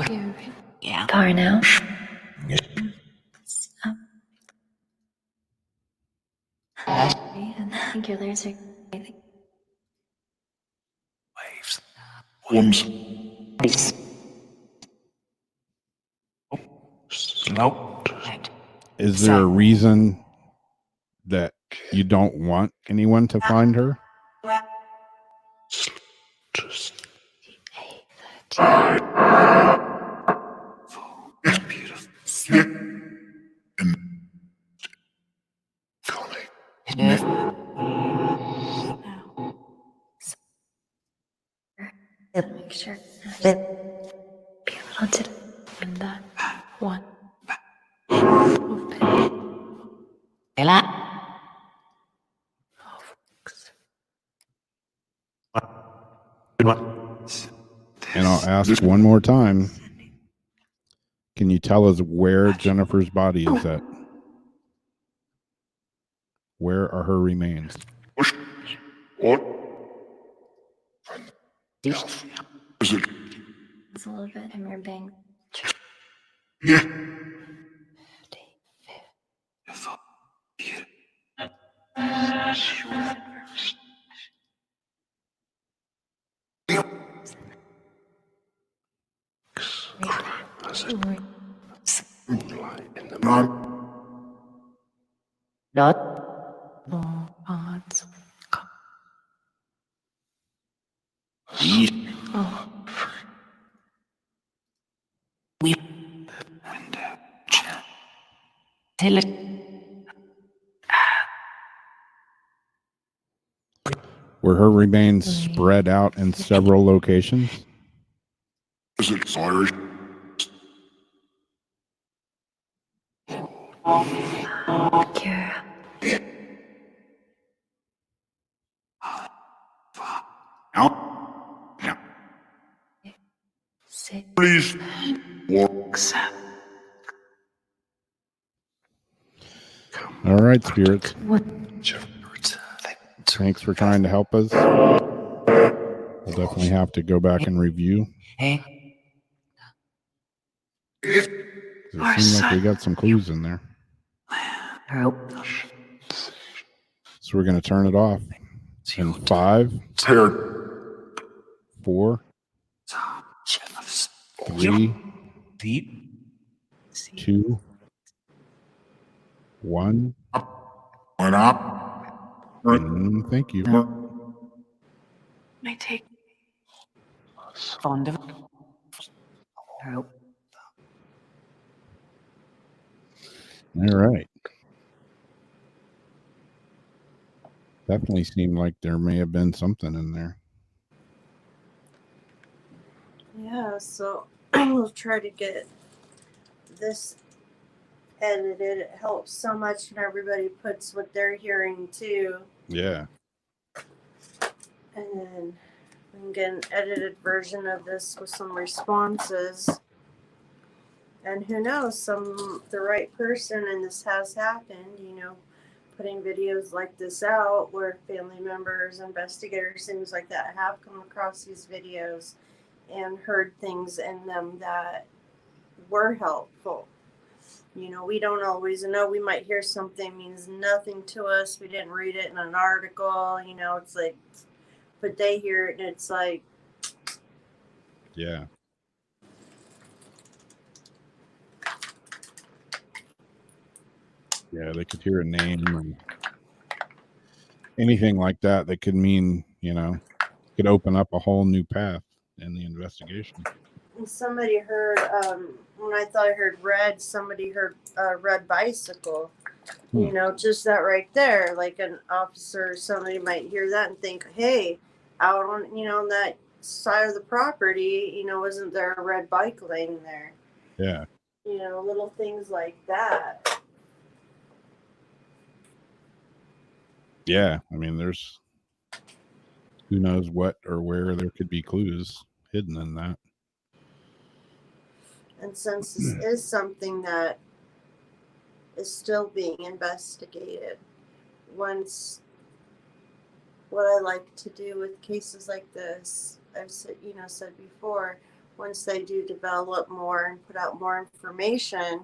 here. Yeah. Power now. And I think your layers are. Waves. Worms. Slow. Is there a reason that you don't want anyone to find her? Make sure. Be a little to and that one. And I'll ask one more time. Can you tell us where Jennifer's body is at? Where are her remains? What? It's a little bit in your bang. Yeah. Not. Odds. Were her remains spread out in several locations? Is it Irish? Carat. Out? Now. Sit. Please. Walks. All right, spirits. Thanks for trying to help us. We'll definitely have to go back and review. Hey. It seems like we got some clues in there. So we're going to turn it off. In 5, 4, 3, 2, 1. Why not? Thank you. May take. Fond of. All right. Definitely seemed like there may have been something in there. Yeah, so we'll try to get this edited. It helps so much when everybody puts what they're hearing too. Yeah. And then we can get an edited version of this with some responses. And who knows, the right person, and this has happened, putting videos like this out where family members, investigators, things like that have come across these videos and heard things in them that were helpful. We don't always know. We might hear something means nothing to us. We didn't read it in an article. It's like, but they hear it and it's like, Yeah. Yeah, they could hear a name and anything like that that could mean, could open up a whole new path in the investigation. somebody heard, when I thought I heard red, somebody heard red bicycle. Just that right there, like an officer, somebody might hear that and think, hey, out on, that side of the property, wasn't there a red bike laying there? Yeah. Little things like that. Yeah. I mean, there's who knows what or where there could be clues hidden in that. And since this is something that is still being investigated, once what I like to do with cases like this, I've said before, once they do develop more and put out more information,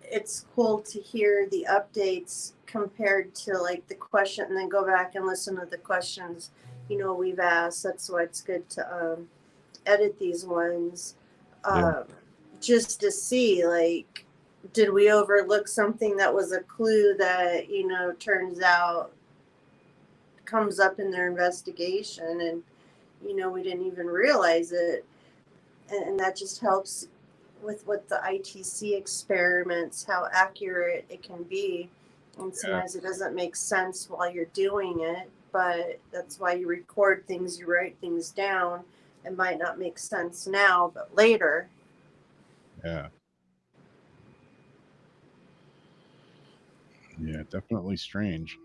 it's cool to hear the updates compared to like the question, and then go back and listen to the questions we've asked. That's why it's good to edit these ones, just to see, like, did we overlook something that was a clue that turns out comes up in their investigation, and we didn't even realize it, and that just helps with what the ITC experiments, how accurate it can be. And sometimes it doesn't make sense while you're doing it, but that's why you record things, you write things down. It might not make sense now, but later. Yeah. Yeah, definitely strange.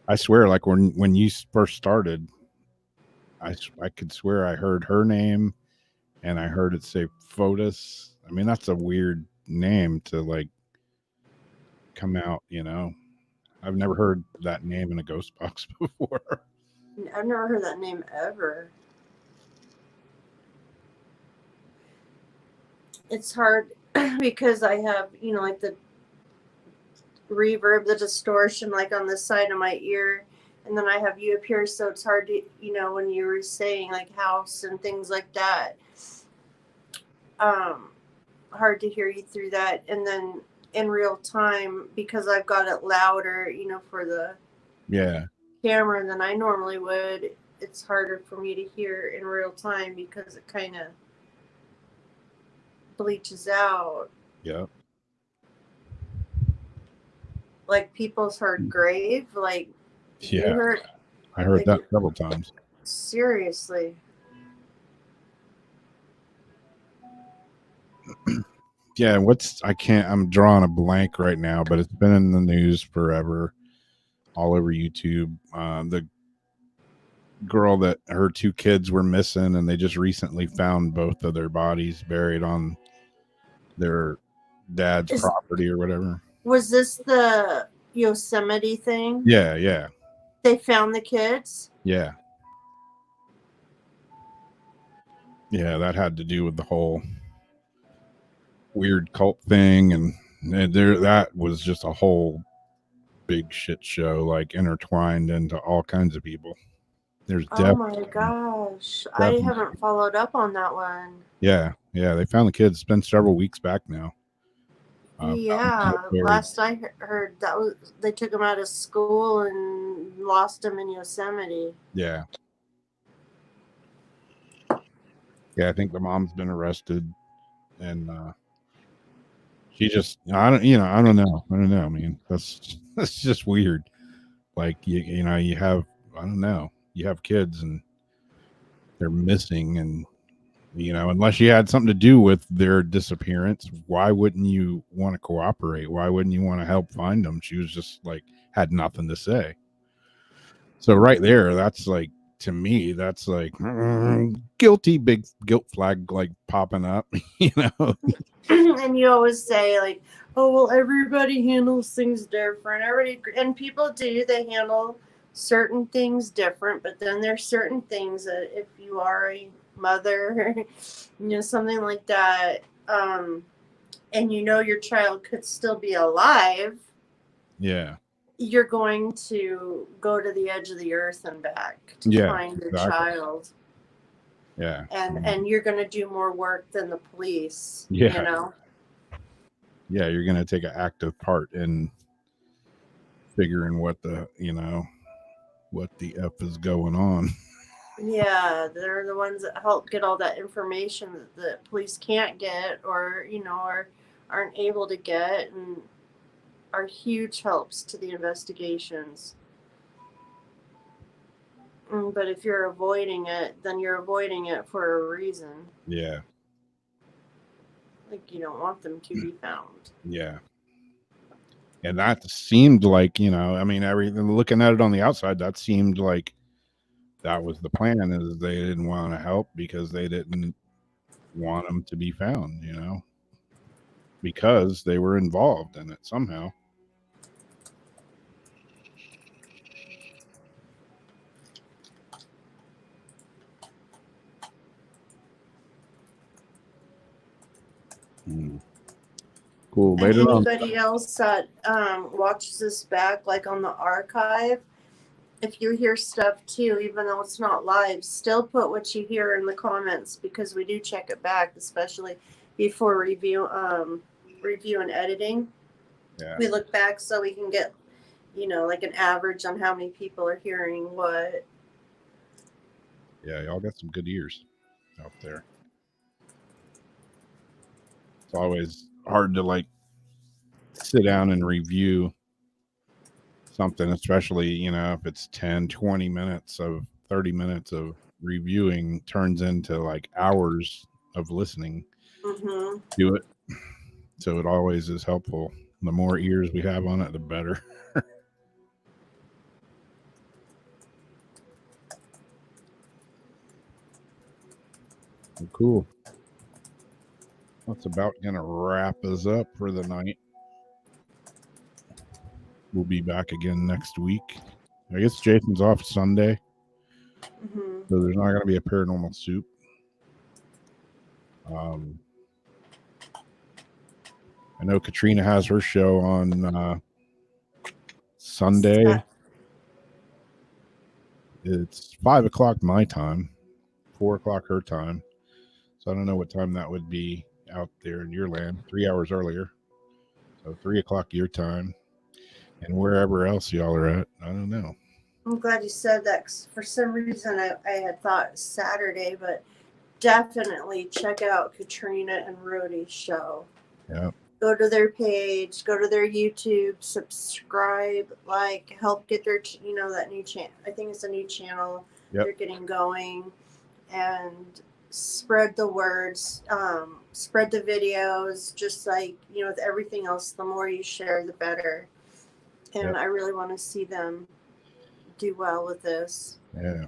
I swear, like when you first started, I could swear I heard her name, and I heard it say Fotis. I mean, that's a weird name to like come out. I've never heard that name in a ghost box before. I've never heard that name ever. It's hard because I have, like the reverb, the distortion, like on the side of my ear, and then I have you up here, so it's hard to, when you were saying like house and things like that, hard to hear you through that. And then in real time, because I've got it louder, for the camera than I normally would, it's harder for me to hear in real time because it kind of bleaches out. Yeah. Like People's Heard Grave, like you Yeah. heard. I heard that several times. Seriously. Yeah, I'm drawing a blank right now, but it's been in the news forever, all over YouTube. The girl that her two kids were missing, and they just recently found both of their bodies buried on their dad's property or whatever. Was this the Yosemite thing? Yeah. They found the kids? Yeah. Yeah, that had to do with the whole weird cult thing, and that was just a whole big shit show, like intertwined into all kinds of people. There's Oh my gosh. I haven't followed up on that one. Yeah, they found the kids. It's been several weeks back now. Last I heard that they took them out of school and lost them in Yosemite. Yeah, I think the mom's been arrested, and she just I don't know. I mean, that's just weird. Like you have you have kids and they're missing, and unless you had something to do with their disappearance, why wouldn't you want to cooperate? Why wouldn't you want to help find them? She was just like had nothing to say. So right there, that's like, to me, that's like guilty, big guilt flag like popping up, And you always say like, oh, well, everybody handles things different. And people do, they handle certain things different, but then there's certain things that if you are a mother, something like that, and your child could still be alive. Yeah. You're going to go to the edge of the earth and back to find your child. Yeah. And you're going to do more work than the police, Yeah, you're going to take an active part in figuring what the F is going on. Yeah, they're the ones that help get all that information that the police can't get or aren't able to get, and are huge helps to the investigations. But if you're avoiding it, then you're avoiding it for a reason. Yeah. Like, you don't want them to be found. Yeah. And that seemed like, I mean, everything, looking at it on the outside, that seemed like that was the plan, is they didn't want to help because they didn't want them to be found, because they were involved in it somehow. Cool. And Later on. anybody else that watches this back, like on the archive, if you hear stuff too, even though it's not live, still put what you hear in the comments, because we do check it back, especially before review and editing. Yeah. We look back so we can get, like an average on how many people are hearing what. Yeah, y'all got some good ears out there. It's always hard to sit down and review something, especially, if it's 10, 20 minutes of 30 minutes of reviewing turns into hours of listening to it. So it always is helpful. The more ears we have on it, the better. Cool. That's about going to wrap us up for the night. We'll be back again next week. I guess Jason's off Sunday. So there's not going to be a paranormal soup. I know Katrina has her show on Sunday. It's 5:00 my time, 4:00 her time. So I don't know what time that would be out there in your land, 3 hours earlier. So 3:00 your time. And wherever else y'all are at, I don't know. I'm glad you said that, 'cause for some reason I had thought Saturday, but definitely check out Katrina and Rhodey's show. Yeah. Go to their page, go to their YouTube, subscribe, help get their, that new channel. I think it's a new channel they're getting going, and spread the words, spread the videos, just with everything else, the more you share, the better. And I really want to see them do well with this. Yeah.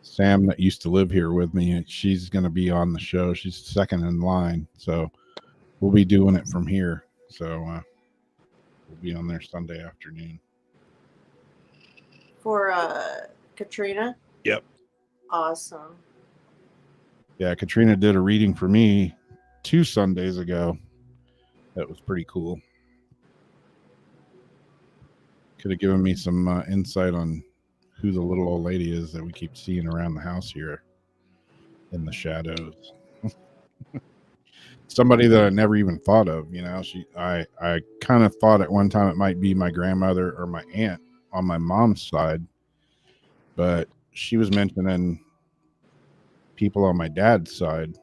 Sam, that used to live here with me, she's going to be on the show. She's second in line. So we'll be doing it from here. So we'll be on there Sunday afternoon. For Katrina? Yep. Awesome. Yeah, Katrina did a reading for me 2 Sundays ago. That was pretty cool. Could have given me some insight on who the little old lady is that we keep seeing around the house here in the shadows. Somebody that I never even thought of, I kind of thought at one time it might be my grandmother or my aunt on my mom's side, but she was mentioning people on my dad's side,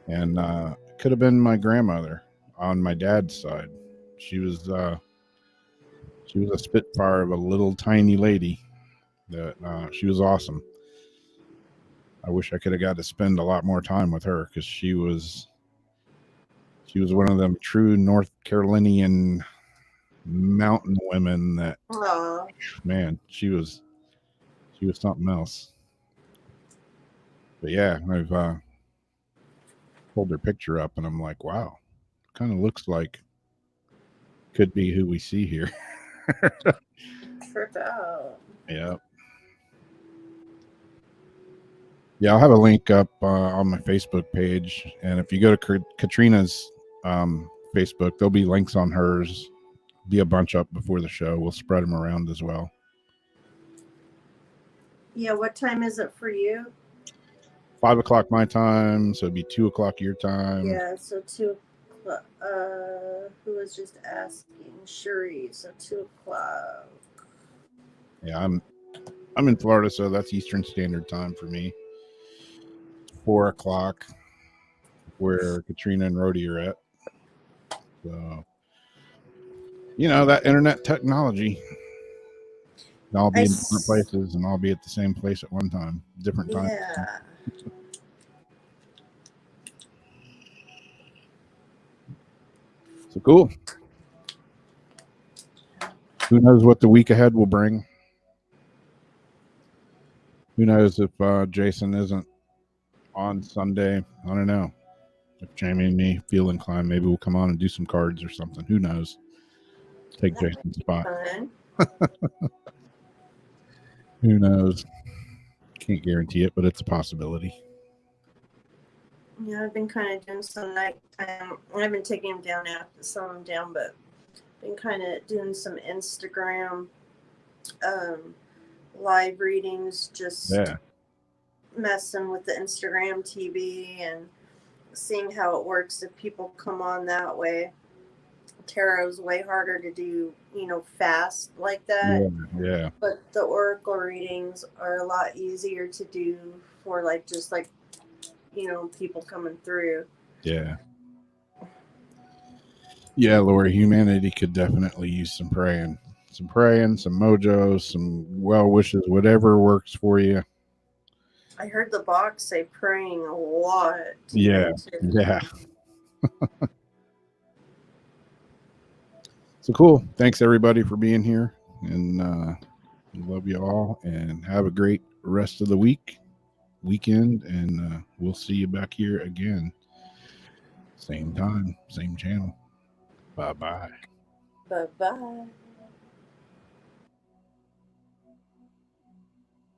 and it could have been my grandmother on my dad's side. She was a spitfire of a little tiny lady. That she was awesome. I wish I could have got to spend a lot more time with her, because she was one of them true North Carolinian mountain women that, man, she was something else. But yeah, I've pulled her picture up and I'm like, wow, kind of looks like could be who we see here. Trip out. Yeah. Yeah, I'll have a link up on my Facebook page. And if you go to Katrina's Facebook, there'll be links on hers. Be a bunch up before the show. We'll spread them around as well. Yeah, what time is it for you? 5:00 my time, so it'd be 2:00 your time. Yeah, so 2:00. Who was just asking? Cherie, so 2:00. Yeah, I'm in Florida, so that's Eastern Standard Time for me. 4:00 where Katrina and Rhodey are at. So, that internet technology. I'll be I in different s- places, and I'll be at the same place at one time, different time. Yeah. So cool. Who knows what the week ahead will bring? Who knows if Jason isn't on Sunday? I don't know. If Jamie and me feel inclined, maybe we'll come on and do some cards or something. Who knows? Take That might Jason's be spot. fun. Who knows? Can't guarantee it, but it's a possibility. Yeah, I've been kind of doing some nighttime. I've been taking them down after some of them down, but been kind of doing some Instagram live readings, just Yeah. messing with the Instagram TV and seeing how it works if people come on that way. Tarot's way harder to do, fast like that. Yeah. But the oracle readings are a lot easier to do for just people coming through. Yeah. Yeah, Lord, humanity could definitely use some praying. Some mojo, some well wishes, whatever works for you. I heard the box say praying a lot. Yeah. Too. Yeah. So cool. Thanks everybody for being here. And love you all, and have a great rest of the weekend, and we'll see you back here again. Same time, same channel. Bye-bye. Bye-bye.